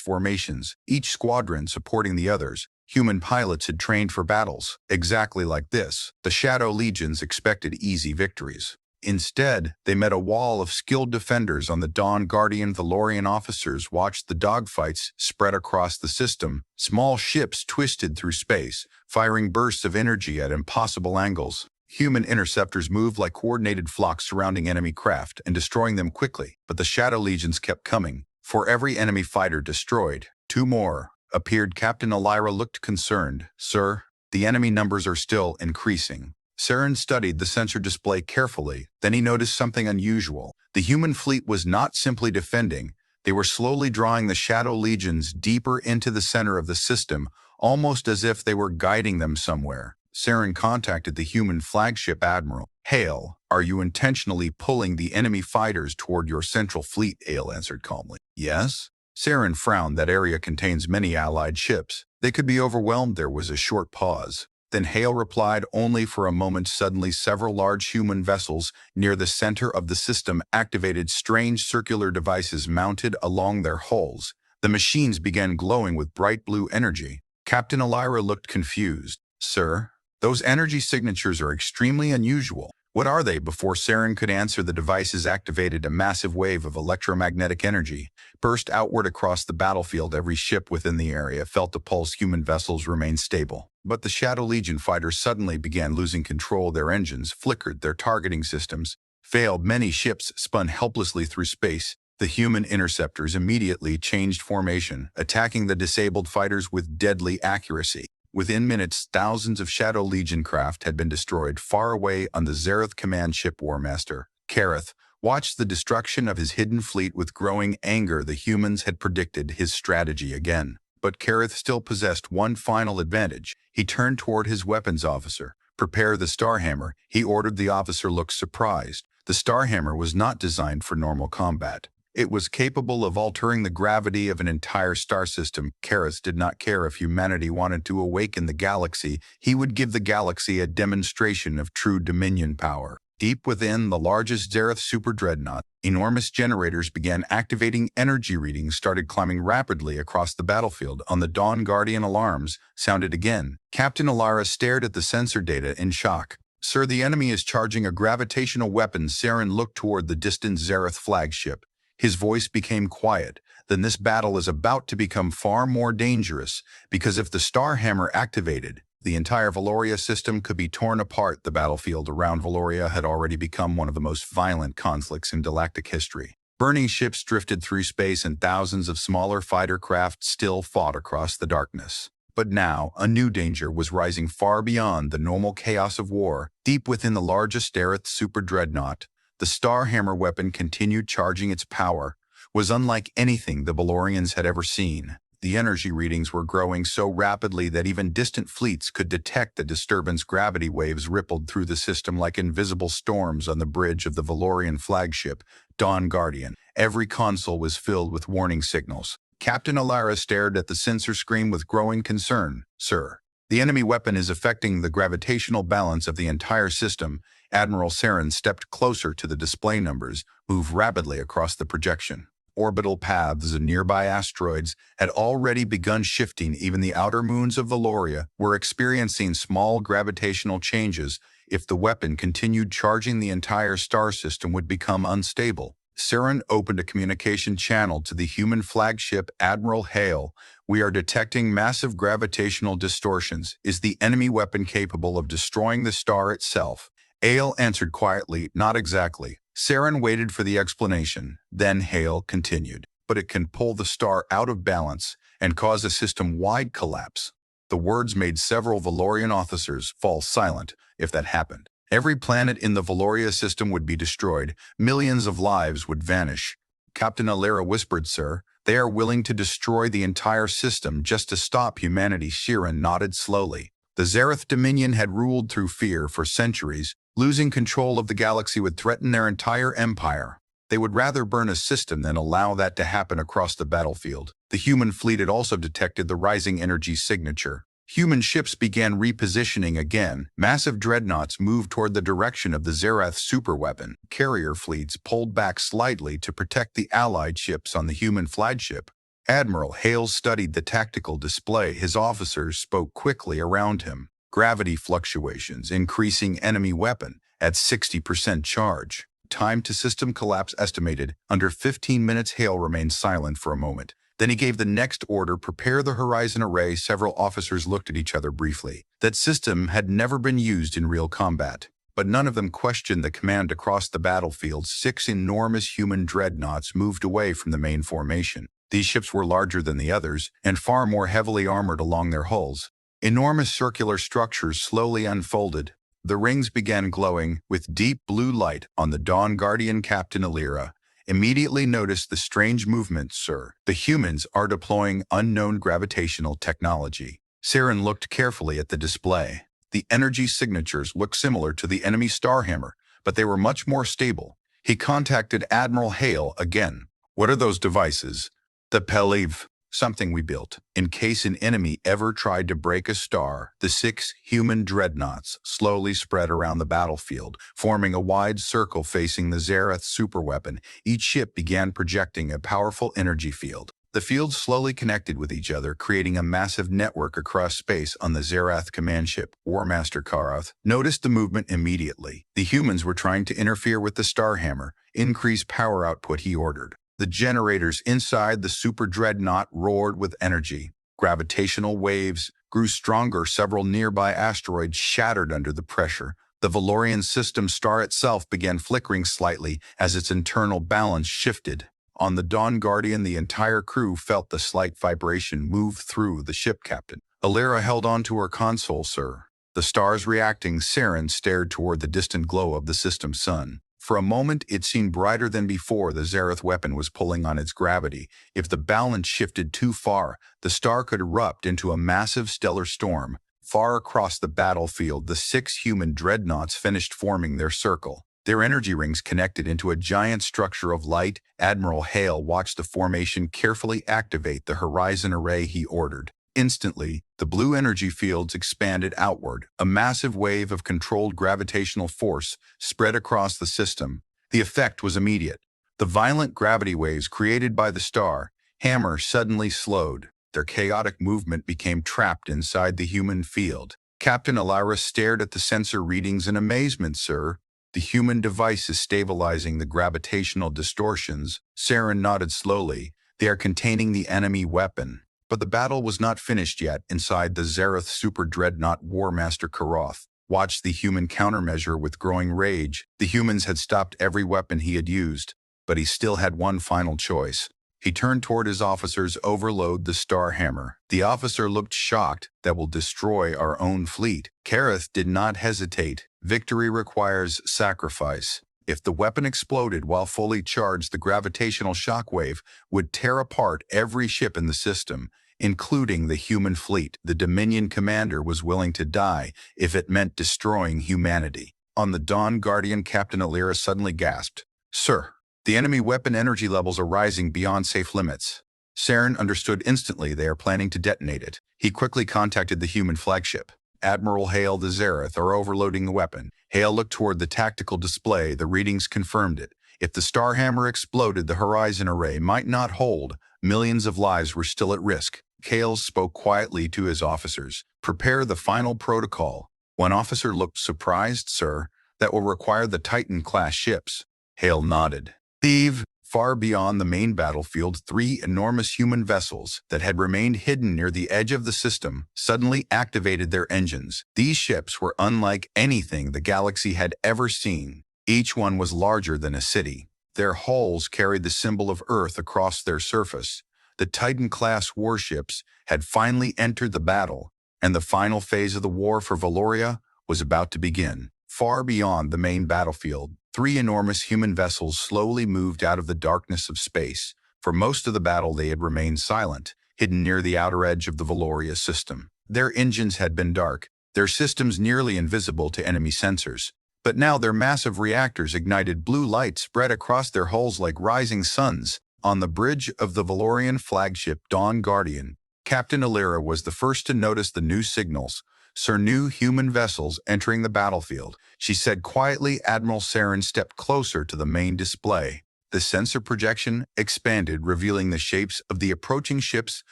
formations, each squadron supporting the others. Human pilots had trained for battles exactly like this. The Shadow Legions expected easy victories. Instead, they met a wall of skilled defenders on the Dawn Guardian. Valorian officers watched the dogfights spread across the system. Small ships twisted through space, firing bursts of energy at impossible angles. Human interceptors moved like coordinated flocks surrounding enemy craft and destroying them quickly. But the Shadow Legions kept coming. For every enemy fighter destroyed, two more appeared. Captain Elira looked concerned. Sir, the enemy numbers are still increasing. Saren studied the sensor display carefully. Then he noticed something unusual. The human fleet was not simply defending. They were slowly drawing the Shadow Legions deeper into the center of the system, almost as if they were guiding them somewhere. Saren contacted the human flagship Admiral. Hale, are you intentionally pulling the enemy fighters toward your central fleet? Hale answered calmly. Yes? Saren frowned. That area contains many Allied ships. They could be overwhelmed. There was a short pause. Then Hale replied only for a moment. Suddenly, several large human vessels near the center of the system activated strange circular devices mounted along their hulls. The machines began glowing with bright blue energy. Captain Elira looked confused. Sir, those energy signatures are extremely unusual. What are they? Before Saren could answer, the devices activated a massive wave of electromagnetic energy, burst outward across the battlefield. Every ship within the area felt the pulse. Human vessels remained stable. But the Shadow Legion fighters suddenly began losing control. Their engines flickered, their targeting systems failed. Many ships spun helplessly through space. The human interceptors immediately changed formation, attacking the disabled fighters with deadly accuracy. Within minutes, thousands of Shadow Legion craft had been destroyed. Far away on the Zerath command ship, Warmaster Kareth watched the destruction of his hidden fleet with growing anger. The humans had predicted his strategy again. But Kareth still possessed one final advantage. He turned toward his weapons officer. Prepare the Starhammer, he ordered. The officer looked surprised. The Starhammer was not designed for normal combat. It was capable of altering the gravity of an entire star system. Kareth did not care if humanity wanted to awaken the galaxy. He would give the galaxy a demonstration of true Dominion power. Deep within the largest Zerath super-dreadnought, enormous generators began activating. Energy readings started climbing rapidly across the battlefield. On the Dawn Guardian, alarms sounded again. Captain Elira stared at the sensor data in shock. Sir, the enemy is charging a gravitational weapon. Saren looked toward the distant Zerath flagship. His voice became quiet. Then this battle is about to become far more dangerous, because if the Starhammer activated, the entire Valoria system could be torn apart. The battlefield around Valoria had already become one of the most violent conflicts in galactic history. Burning ships drifted through space and thousands of smaller fighter craft still fought across the darkness. But now, a new danger was rising far beyond the normal chaos of war. Deep within the largest Zerath super-dreadnought, the Starhammer weapon continued charging. Its power was unlike anything the Valorians had ever seen. The energy readings were growing so rapidly that even distant fleets could detect the disturbance. Gravity waves rippled through the system like invisible storms on the bridge of the Valorian flagship, Dawn Guardian. Every console was filled with warning signals. Captain Elira stared at the sensor screen with growing concern. Sir, The enemy weapon is affecting the gravitational balance of the entire system. Admiral Saren stepped closer to the display numbers, moved rapidly across the projection. Orbital paths of nearby asteroids had already begun shifting. Even the outer moons of Valoria were experiencing small gravitational changes. If the weapon continued charging, the entire star system would become unstable. Saren opened a communication channel to the human flagship Admiral Hale. We are detecting massive gravitational distortions. Is the enemy weapon capable of destroying the star itself? Hale answered quietly, not exactly. Saren waited for the explanation. Then Hale continued. But it can pull the star out of balance and cause a system-wide collapse. The words made several Valorian officers fall silent. If that happened, every planet in the Valoria system would be destroyed. Millions of lives would vanish. Captain Alera whispered, "Sir, they are willing to destroy the entire system just to stop humanity." Saren nodded slowly. The Zerath Dominion had ruled through fear for centuries. Losing control of the galaxy would threaten their entire empire. They would rather burn a system than allow that to happen across the battlefield. The human fleet had also detected the rising energy signature. Human ships began repositioning again. Massive dreadnoughts moved toward the direction of the Zerath superweapon. Carrier fleets pulled back slightly to protect the Allied ships on the human flagship. Admiral Hale studied the tactical display. His officers spoke quickly around him. Gravity fluctuations, increasing enemy weapon at 60% charge. Time to system collapse estimated. Under 15 minutes. Hale remained silent for a moment. Then he gave the next order, prepare the horizon array. Several officers looked at each other briefly. That system had never been used in real combat, but none of them questioned the command. Across the battlefield, 6 enormous human dreadnoughts moved away from the main formation. These ships were larger than the others and far more heavily armored along their hulls. Enormous circular structures slowly unfolded. The rings began glowing with deep blue light on the Dawn Guardian. Captain Alera immediately noticed the strange movement. "Sir, the humans are deploying unknown gravitational technology." Saren looked carefully at the display. The energy signatures looked similar to the enemy Starhammer, but they were much more stable. He contacted Admiral Hale again. "What are those devices?" "The Peliv, something we built in case an enemy ever tried to break a star." The 6 human dreadnoughts slowly spread around the battlefield, forming a wide circle facing the Zerath superweapon. Each ship began projecting a powerful energy field. The fields slowly connected with each other, creating a massive network across space. On the Zerath command ship, Warmaster Karath noticed the movement immediately. The humans were trying to interfere with the Starhammer. "Increase power output," he ordered. The generators inside the super dreadnought roared with energy. Gravitational waves grew stronger. Several nearby asteroids shattered under the pressure. The Valorian system star itself began flickering slightly as its internal balance shifted. On the Dawn Guardian, the entire crew felt the slight vibration move through the ship. Captain Alera held on to her console. "Sir, the star's reacting." Saren stared toward the distant glow of the system sun. For a moment, it seemed brighter than before. The Zerath weapon was pulling on its gravity. If the balance shifted too far, the star could erupt into a massive stellar storm. Far across the battlefield, the 6 human dreadnoughts finished forming their circle. Their energy rings connected into a giant structure of light. Admiral Hale watched the formation carefully. "Activate the horizon array," he ordered. Instantly, the blue energy fields expanded outward. A massive wave of controlled gravitational force spread across the system. The effect was immediate. The violent gravity waves created by the star hammer suddenly slowed. Their chaotic movement became trapped inside the human field. Captain Alera stared at the sensor readings in amazement. "Sir, the human device is stabilizing the gravitational distortions." Saren nodded slowly. "They are containing the enemy weapon." But the battle was not finished yet. Inside the Zerath super dreadnought, Warmaster Karath watched the human countermeasure with growing rage. The humans had stopped every weapon he had used, but he still had one final choice. He turned toward his officers. "Overload the Starhammer." The officer looked shocked. "That will destroy our own fleet." Karath did not hesitate. "Victory requires sacrifice." If the weapon exploded while fully charged, the gravitational shockwave would tear apart every ship in the system, including the human fleet. The Dominion commander was willing to die if it meant destroying humanity. On the Dawn Guardian, Captain Alera suddenly gasped. "Sir, the enemy weapon energy levels are rising beyond safe limits." Saren understood instantly they are planning to detonate it. He quickly contacted the human flagship. Admiral Hale, the Zerath are overloading the weapon. Hale looked toward the tactical display. The readings confirmed it. If the Starhammer exploded, the Horizon Array might not hold. Millions of lives were still at risk. Hale spoke quietly to his officers. Prepare the final protocol. One officer looked surprised. Sir, that will require the Titan-class ships. Hale nodded. Thief. Far beyond the main battlefield, 3 enormous human vessels that had remained hidden near the edge of the system suddenly activated their engines. These ships were unlike anything the galaxy had ever seen. Each one was larger than a city. Their hulls carried the symbol of Earth across their surface. The Titan-class warships had finally entered the battle, and the final phase of the war for Valoria was about to begin. Far beyond the main battlefield, 3 enormous human vessels slowly moved out of the darkness of space. For most of the battle, they had remained silent, hidden near the outer edge of the Valoria system. Their engines had been dark, their systems nearly invisible to enemy sensors. But now their massive reactors ignited blue light spread across their hulls like rising suns. On the bridge of the Valorian flagship Dawn Guardian, Captain Alira was the first to notice the new signals. Sir, new human vessels entering the battlefield. She said quietly. Admiral Saren stepped closer to the main display. The sensor projection expanded, revealing the shapes of the approaching ships.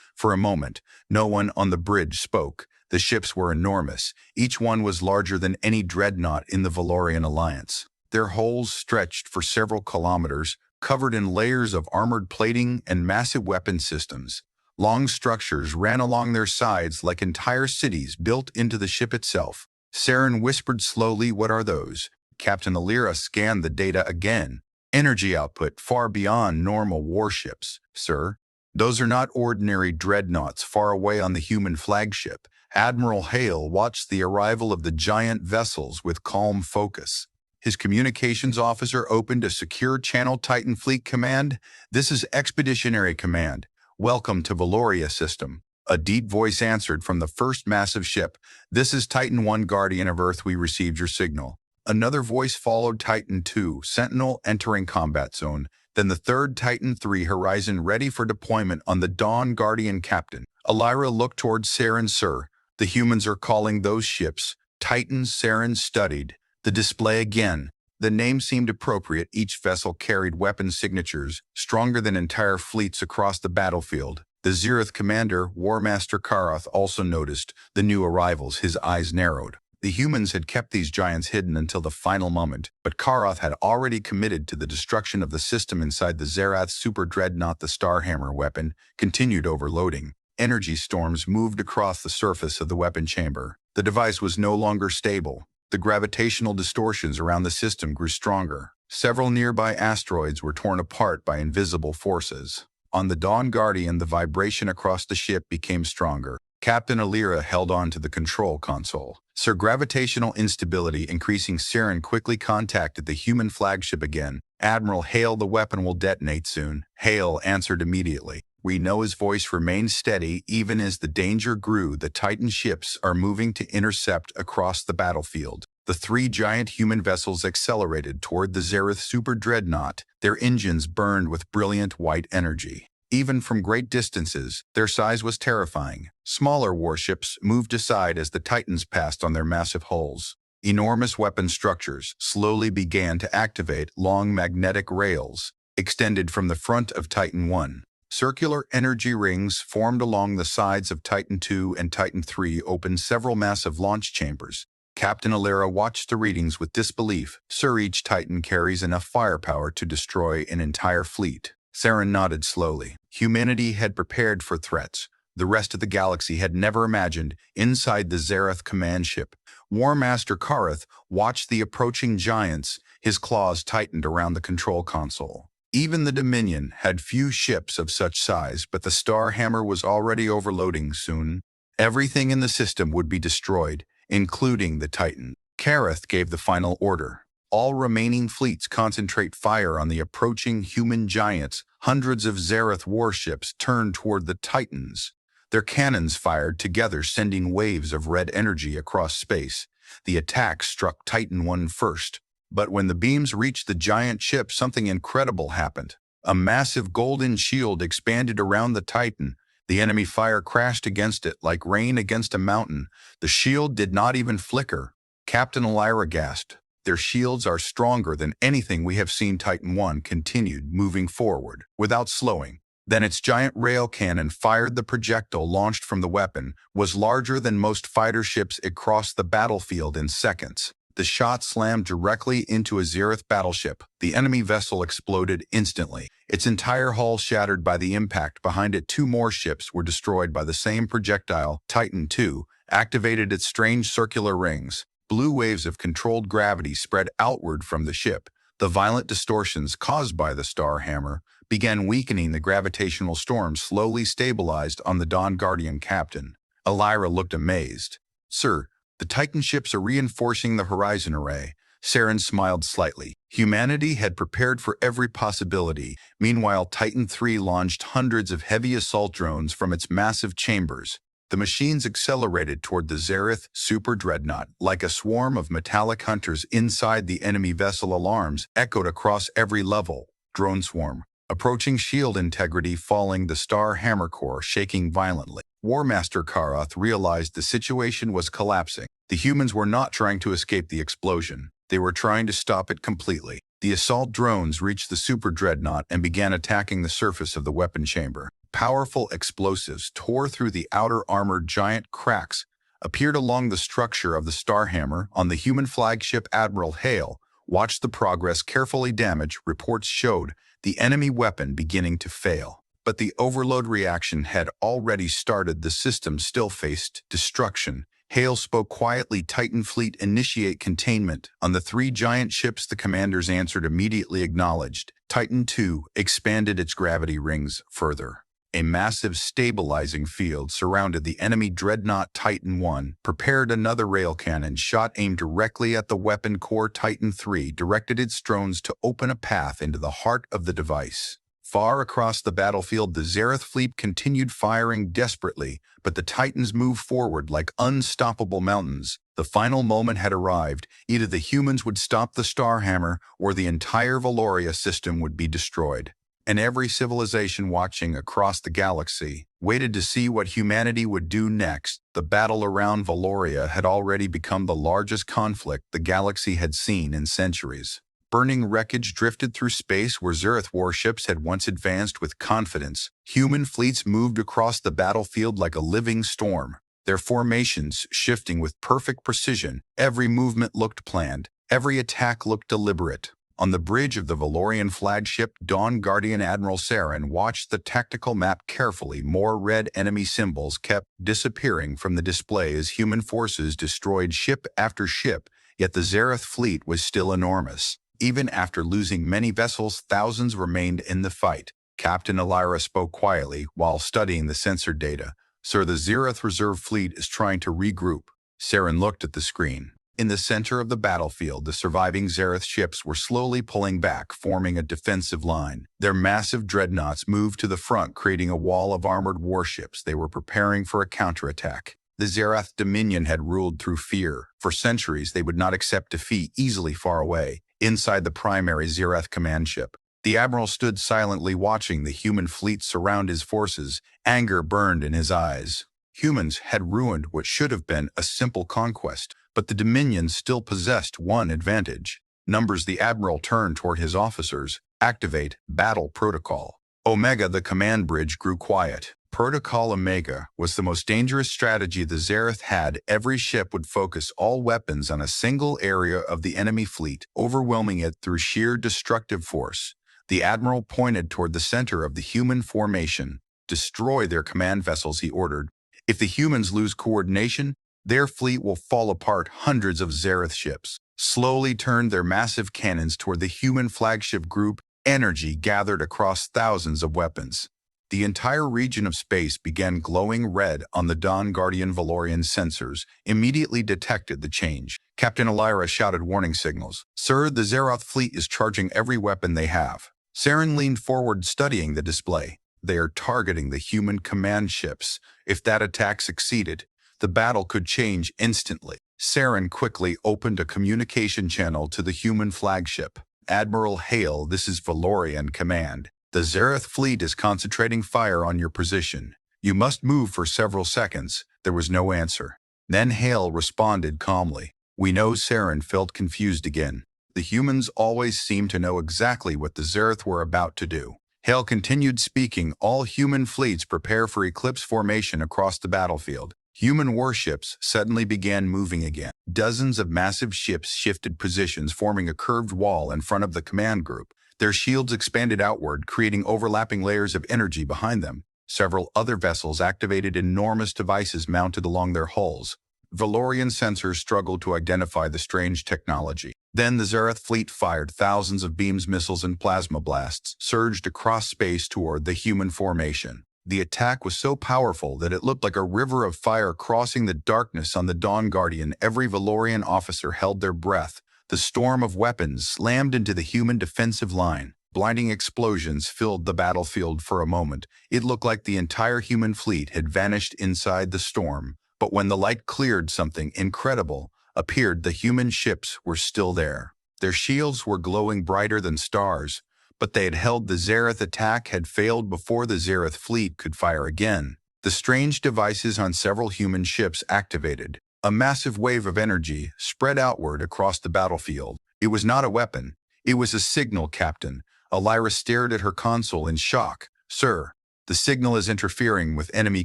For a moment, no one on the bridge spoke. The ships were enormous. Each one was larger than any dreadnought in the Valorian Alliance. Their hulls stretched for several kilometers, covered in layers of armored plating and massive weapon systems. Long structures ran along their sides like entire cities built into the ship itself. Saren whispered slowly, "What are those?" Captain Alira scanned the data again. Energy output far beyond normal warships. Sir, those are not ordinary dreadnoughts far away on the human flagship. Admiral Hale watched the arrival of the giant vessels with calm focus. His communications officer opened a secure channel. Titan Fleet Command, this is Expeditionary Command. Welcome to Valoria System. A deep voice answered from the first massive ship. This is Titan 1, Guardian of Earth. We received your signal. Another voice followed. Titan 2, Sentinel entering combat zone. Then the third, Titan 3, Horizon ready for deployment on the Dawn Guardian. Captain Alira looked towards Saren. Sir, the humans are calling those ships Titans. Saren studied the display again. The name seemed appropriate. Each vessel carried weapon signatures, stronger than entire fleets across the battlefield. The Zerath commander, War Master Karath, also noticed the new arrivals. His eyes narrowed. The humans had kept these giants hidden until the final moment, but Karath had already committed to the destruction of the system inside the Zerath super dreadnought. The Starhammer weapon continued overloading. Energy storms moved across the surface of the weapon chamber. The device was no longer stable. The gravitational distortions around the system grew stronger. Several nearby asteroids were torn apart by invisible forces. On the Dawn Guardian, the vibration across the ship became stronger. Captain Alira held on to the control console. Sir, gravitational instability increasing. Saren quickly contacted the human flagship again. Admiral Hale, the weapon will detonate soon. Hale answered immediately. We know. His voice remained steady even as the danger grew. The Titan ships are moving to intercept across the battlefield. The 3 giant human vessels accelerated toward the Zerath super dreadnought. Their engines burned with brilliant white energy. Even from great distances, their size was terrifying. Smaller warships moved aside as the Titans passed on their massive hulls. Enormous weapon structures slowly began to activate. Long magnetic rails extended from the front of Titan 1. Circular energy rings formed along the sides of Titan 2 and Titan 3 opened several massive launch chambers. Captain Alira watched the readings with disbelief. Sir, each Titan carries enough firepower to destroy an entire fleet. Saren nodded slowly. Humanity had prepared for threats the rest of the galaxy had never imagined. Inside the Zerath command ship, War Master Karath watched the approaching giants, his claws tightened around the control console. Even the Dominion had few ships of such size, but the Starhammer was already overloading. Soon, everything in the system would be destroyed, including the Titan. Karath gave the final order. All remaining fleets concentrate fire on the approaching human giants. Hundreds of Zerath warships turned toward the Titans. Their cannons fired together, sending waves of red energy across space. The attack struck Titan 1 first. But when the beams reached the giant ship, something incredible happened. A massive golden shield expanded around the Titan. The enemy fire crashed against it like rain against a mountain. The shield did not even flicker. Captain Elira gasped. Their shields are stronger than anything we have seen. Titan 1 continued, moving forward, without slowing. Then its giant rail cannon fired. The projectile launched from the weapon was larger than most fighter ships. It crossed the battlefield in seconds. The shot slammed directly into a Zerath battleship. The enemy vessel exploded instantly, its entire hull shattered by the impact. Behind it, 2 more ships were destroyed by the same projectile. Titan 2 activated its strange circular rings. Blue waves of controlled gravity spread outward from the ship. The violent distortions caused by the star hammer began weakening. The gravitational storm slowly stabilized on the Dawn Guardian captain. Elira looked amazed. "Sir, the Titan ships are reinforcing the horizon array." Saren smiled slightly. Humanity had prepared for every possibility. Meanwhile, Titan 3 launched hundreds of heavy assault drones from its massive chambers. The machines accelerated toward the Zerath super dreadnought like a swarm of metallic hunters inside the enemy vessel. Alarms echoed across every level. Drone swarm. Approaching shield integrity falling. The star hammer core shaking violently. Warmaster Karath realized the situation was collapsing. The humans were not trying to escape the explosion. They were trying to stop it completely. The assault drones reached the super dreadnought and began attacking the surface of the weapon chamber. Powerful explosives tore through the outer armor. Giant cracks appeared along the structure of the Starhammer. On the human flagship, Admiral Hale watched the progress carefully. Damage reports showed the enemy weapon beginning to fail. But the overload reaction had already started. The system still faced destruction. Hale spoke quietly. "Titan fleet, initiate containment." On the 3 giant ships, the commanders answered immediately. Acknowledged. Titan 2 expanded its gravity rings further. A massive stabilizing field surrounded the enemy dreadnought. Titan 1 prepared another rail cannon shot aimed directly at the weapon core. Titan 3 directed its drones to open a path into the heart of the device. Far across the battlefield, the Zerath fleet continued firing desperately, but the Titans moved forward like unstoppable mountains. The final moment had arrived. Either the humans would stop the Starhammer, or the entire Valoria system would be destroyed. And every civilization watching across the galaxy waited to see what humanity would do next. The battle around Valoria had already become the largest conflict the galaxy had seen in centuries. Burning wreckage drifted through space where Zerath warships had once advanced with confidence. Human fleets moved across the battlefield like a living storm, their formations shifting with perfect precision. Every movement looked planned, every attack looked deliberate. On the bridge of the Valorian flagship, Dawn Guardian Admiral Saren watched the tactical map carefully. More red enemy symbols kept disappearing from the display as human forces destroyed ship after ship, yet the Zerath fleet was still enormous. Even after losing many vessels, thousands remained in the fight. Captain Elira spoke quietly while studying the sensor data. "Sir, the Zerath reserve fleet is trying to regroup." Saren looked at the screen. In the center of the battlefield, the surviving Zerath ships were slowly pulling back, forming a defensive line. Their massive dreadnoughts moved to the front, creating a wall of armored warships. They were preparing for a counterattack. The Zerath Dominion had ruled through fear. For centuries, they would not accept defeat easily. Far away, inside the primary Zerath command ship, the admiral stood silently watching the human fleet surround his forces. Anger burned in his eyes. Humans had ruined what should have been a simple conquest, but the Dominion still possessed one advantage. Numbers. The admiral turned toward his officers. "Activate battle protocol." Omega, the command bridge, grew quiet. Protocol Omega was the most dangerous strategy the Zerath had. Every ship would focus all weapons on a single area of the enemy fleet, overwhelming it through sheer destructive force. The admiral pointed toward the center of the human formation. "Destroy their command vessels," he ordered. "If the humans lose coordination, their fleet will fall apart." Hundreds of Zerath ships slowly turned their massive cannons toward the human flagship group. Energy gathered across thousands of weapons. The entire region of space began glowing red. On the Dawn Guardian Valorian sensors immediately detected the change. Captain Elira shouted warning signals. "Sir, the Zerath fleet is charging every weapon they have." Saren leaned forward, studying the display. "They are targeting the human command ships. If that attack succeeded, the battle could change instantly." Saren quickly opened a communication channel to the human flagship. "Admiral Hale, this is Valorian Command. The Zerath fleet is concentrating fire on your position. You must move for several seconds. There was no answer. Then Hale responded calmly. We know Saren felt confused again. The humans always seemed to know exactly what the Zerath were about to do. Hale continued speaking. All human fleets prepare for eclipse formation across the battlefield. Human warships suddenly began moving again. Dozens of massive ships shifted positions, forming a curved wall in front of the command group. Their shields expanded outward, creating overlapping layers of energy behind them. Several other vessels activated enormous devices mounted along their hulls. Valorian sensors struggled to identify the strange technology. Then the Zerath fleet fired thousands of beams, missiles, and plasma blasts, surged across space toward the human formation. The attack was so powerful that it looked like a river of fire crossing the darkness on the Dawn Guardian. Every Valorian officer held their breath. The storm of weapons slammed into the human defensive line. Blinding explosions filled the battlefield for a moment. It looked like the entire human fleet had vanished inside the storm. But when the light cleared, something incredible appeared. The human ships were still there. Their shields were glowing brighter than stars, but they had held. The Zerath attack had failed before the Zerath fleet could fire again. The strange devices on several human ships activated. A massive wave of energy spread outward across the battlefield. It was not a weapon. It was a signal, Captain. Elira stared at her console in shock. Sir, the signal is interfering with enemy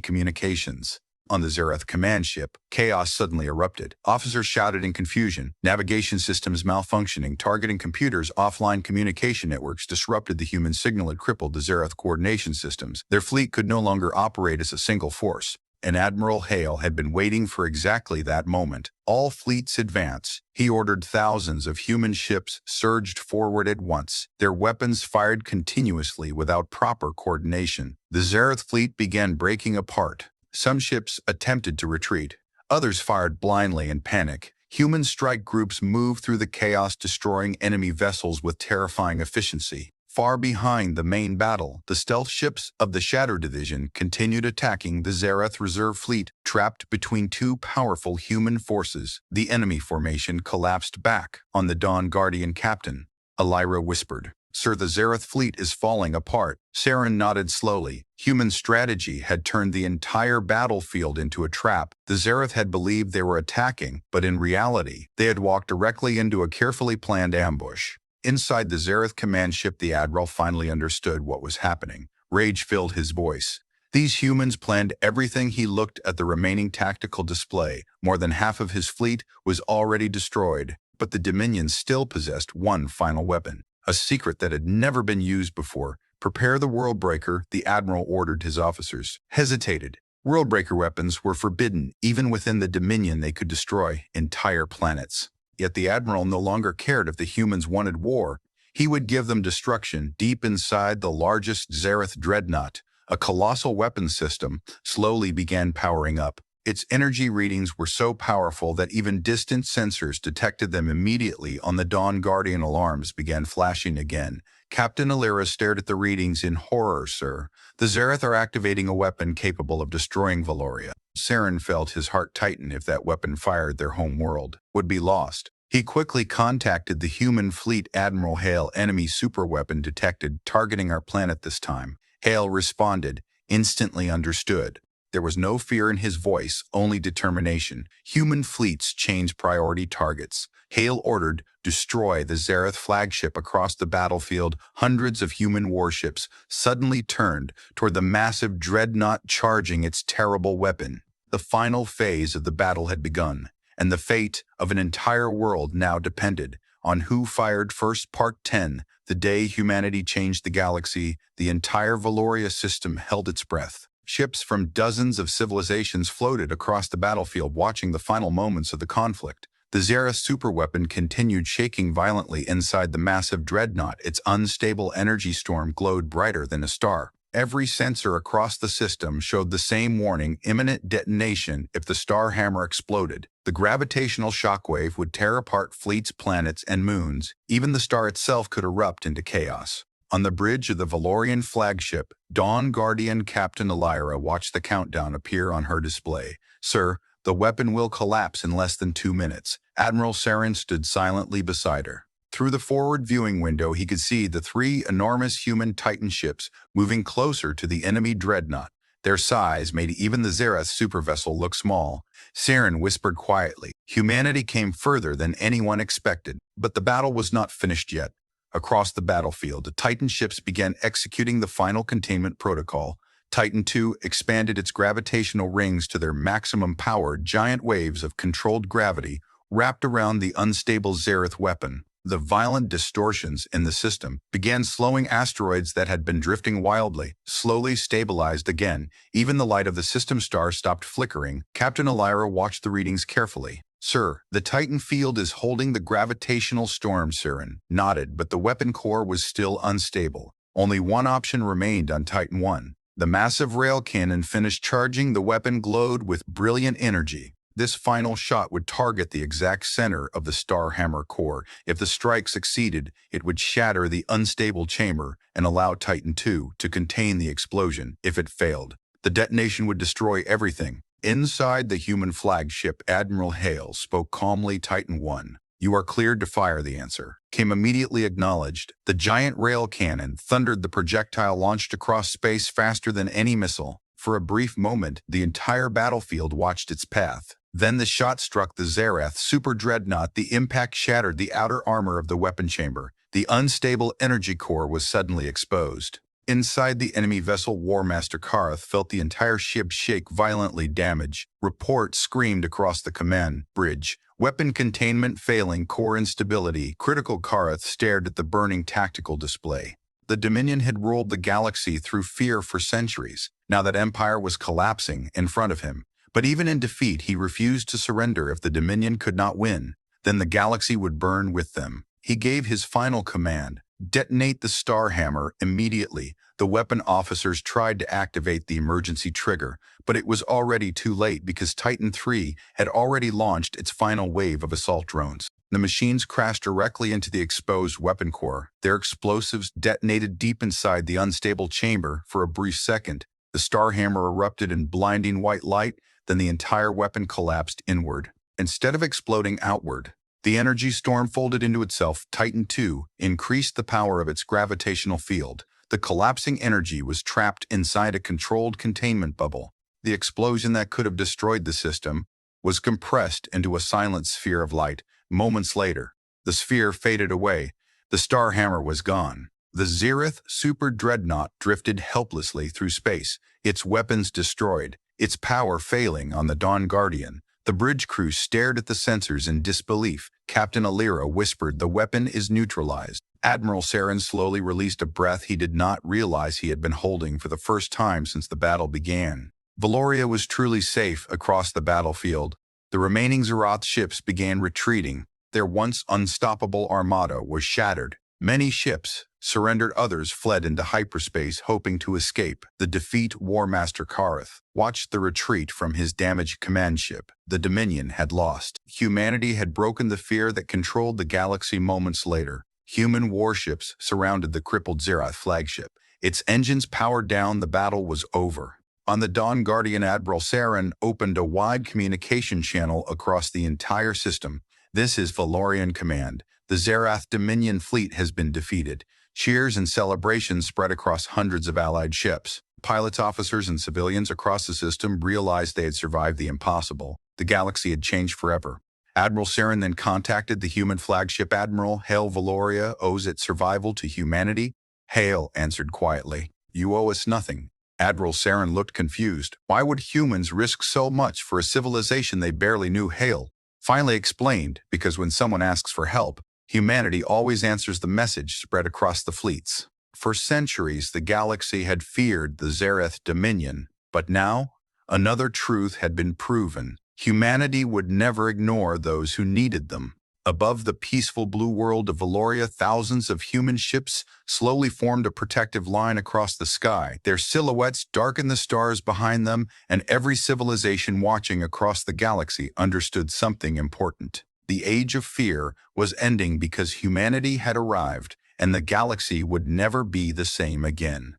communications. On the Zerath command ship, chaos suddenly erupted. Officers shouted in confusion. Navigation systems malfunctioning, targeting computers, offline communication networks disrupted. The human signal had crippled the Zerath coordination systems. Their fleet could no longer operate as a single force. And Admiral Hale had been waiting for exactly that moment. All fleets advance. He ordered. Thousands of human ships surged forward at once. Their weapons fired continuously without proper coordination. The Zerath fleet began breaking apart. Some ships attempted to retreat. Others fired blindly in panic. Human strike groups moved through the chaos, destroying enemy vessels with terrifying efficiency. Far behind the main battle, the stealth ships of the Shadow Division continued attacking the Zerath reserve fleet. Trapped between two powerful human forces, the enemy formation collapsed back on the Dawn Guardian captain. Elira whispered, Sir, the Zerath fleet is falling apart. Saren nodded slowly. Human strategy had turned the entire battlefield into a trap. The Zerath had believed they were attacking, but in reality, they had walked directly into a carefully planned ambush. Inside the Zerath command ship, the Admiral finally understood what was happening. Rage filled his voice. These humans planned everything. He looked at the remaining tactical display. More than half of his fleet was already destroyed, but the Dominion still possessed one final weapon. A secret that had never been used before. Prepare the Worldbreaker, the Admiral ordered. His officers hesitated. Worldbreaker weapons were forbidden. Even within the Dominion, they could destroy entire planets. Yet the Admiral no longer cared if the humans wanted war. He would give them destruction. Deep inside the largest Zerath dreadnought, a colossal weapons system slowly began powering up. Its energy readings were so powerful that even distant sensors detected them immediately. On the Dawn Guardian, alarms began flashing again. Captain Elira stared at the readings in horror. Sir, the Zerath are activating a weapon capable of destroying Valoria. Saren felt his heart tighten. If that weapon fired, their home world would be lost. He quickly contacted the human fleet. Admiral Hale, enemy superweapon detected, targeting our planet this time. Hale responded, instantly understood. There was no fear in his voice, only determination. Human fleets changed priority targets. Hale ordered, destroy the Zerath flagship. Across the battlefield, hundreds of human warships suddenly turned toward the massive dreadnought, charging its terrible weapon. The final phase of the battle had begun, and the fate of an entire world now depended on who fired first. Part 10. The day humanity changed the galaxy, the entire Valoria system held its breath. Ships from dozens of civilizations floated across the battlefield, watching the final moments of the conflict. The Zerath superweapon continued shaking violently inside the massive dreadnought. Its unstable energy storm glowed brighter than a star. Every sensor across the system showed the same warning: imminent detonation if the star hammer exploded. The gravitational shockwave would tear apart fleets, planets, and moons. Even the star itself could erupt into chaos. On the bridge of the Valorian flagship, Dawn Guardian Captain Elira watched the countdown appear on her display. Sir, the weapon will collapse in less than 2 minutes. Admiral Saren stood silently beside her. Through the forward viewing window, he could see the three enormous human Titan ships moving closer to the enemy dreadnought. Their size made even the Zerath supervessel look small. Saren whispered quietly. Humanity came further than anyone expected, but the battle was not finished yet. Across the battlefield, the Titan ships began executing the final containment protocol. Titan II expanded its gravitational rings to their maximum power. Giant waves of controlled gravity wrapped around the unstable Zerath weapon. The violent distortions in the system began slowing asteroids that had been drifting wildly, slowly stabilized again. Even the light of the system star stopped flickering. Captain Elira watched the readings carefully. Sir, the Titan field is holding the gravitational storm. Saren nodded, but the weapon core was still unstable. Only one option remained on Titan 1. The massive rail cannon finished charging. The weapon glowed with brilliant energy. This final shot would target the exact center of the Starhammer core. If the strike succeeded, it would shatter the unstable chamber and allow Titan II to contain the explosion. If it failed, the detonation would destroy everything. Inside the human flagship, Admiral Hale spoke calmly. Titan 1. You are cleared to fire. The answer came immediately. Acknowledged. The giant rail cannon thundered. The projectile launched across space faster than any missile. For a brief moment, the entire battlefield watched its path. Then the shot struck the Zerath super dreadnought. The impact shattered the outer armor of the weapon chamber. The unstable energy core was suddenly exposed. Inside the enemy vessel, War Master Karth felt the entire ship shake violently. Damage. Report screamed across the command bridge. Weapon containment failing. Core instability. Critical. Karth stared at the burning tactical display. The Dominion had ruled the galaxy through fear for centuries. Now that Empire was collapsing in front of him. But even in defeat, he refused to surrender. If the Dominion could not win, then the galaxy would burn with them. He gave his final command: detonate the Starhammer immediately. The weapon officers tried to activate the emergency trigger, but it was already too late because Titan III had already launched its final wave of assault drones. The machines crashed directly into the exposed weapon core. Their explosives detonated deep inside the unstable chamber. For a brief second, the Starhammer erupted in blinding white light. Then the entire weapon collapsed inward. Instead of exploding outward, the energy storm folded into itself. Titan II increased the power of its gravitational field. The collapsing energy was trapped inside a controlled containment bubble. The explosion that could have destroyed the system was compressed into a silent sphere of light. Moments later, the sphere faded away. The Starhammer was gone. The Zerath super dreadnought drifted helplessly through space, its weapons destroyed, its power failing on the Dawn Guardian. The bridge crew stared at the sensors in disbelief. Captain Elira whispered, "The weapon is neutralized." Admiral Saren slowly released a breath he did not realize he had been holding for the first time since the battle began. Valoria was truly safe across the battlefield. The remaining Zerath ships began retreating. Their once unstoppable armada was shattered. Many ships surrendered, others fled into hyperspace hoping to escape. The defeat. War Master Karth watched the retreat from his damaged command ship. The Dominion had lost. Humanity had broken the fear that controlled the galaxy. Moments later, human warships surrounded the crippled Zerath flagship. Its engines powered down. The battle was over. On the Dawn Guardian, Admiral Saren opened a wide communication channel across the entire system. "This is Valorian Command. The Zerath Dominion fleet has been defeated." Cheers and celebrations spread across hundreds of allied ships. Pilots, officers, and civilians across the system realized they had survived the impossible. The galaxy had changed forever. Admiral Saren then contacted the human flagship. "Admiral, Hale Valoria owes its survival to humanity." Hale answered quietly, "You owe us nothing." Admiral Saren looked confused. Why would humans risk so much for a civilization they barely knew? Hale finally explained, because when someone asks for help, humanity always answers. The message spread across the fleets. For centuries, the galaxy had feared the Zerath Dominion, but now another truth had been proven. Humanity would never ignore those who needed them. Above the peaceful blue world of Valoria, thousands of human ships slowly formed a protective line across the sky. Their silhouettes darkened the stars behind them, and every civilization watching across the galaxy understood something important. The age of fear was ending because humanity had arrived, and the galaxy would never be the same again.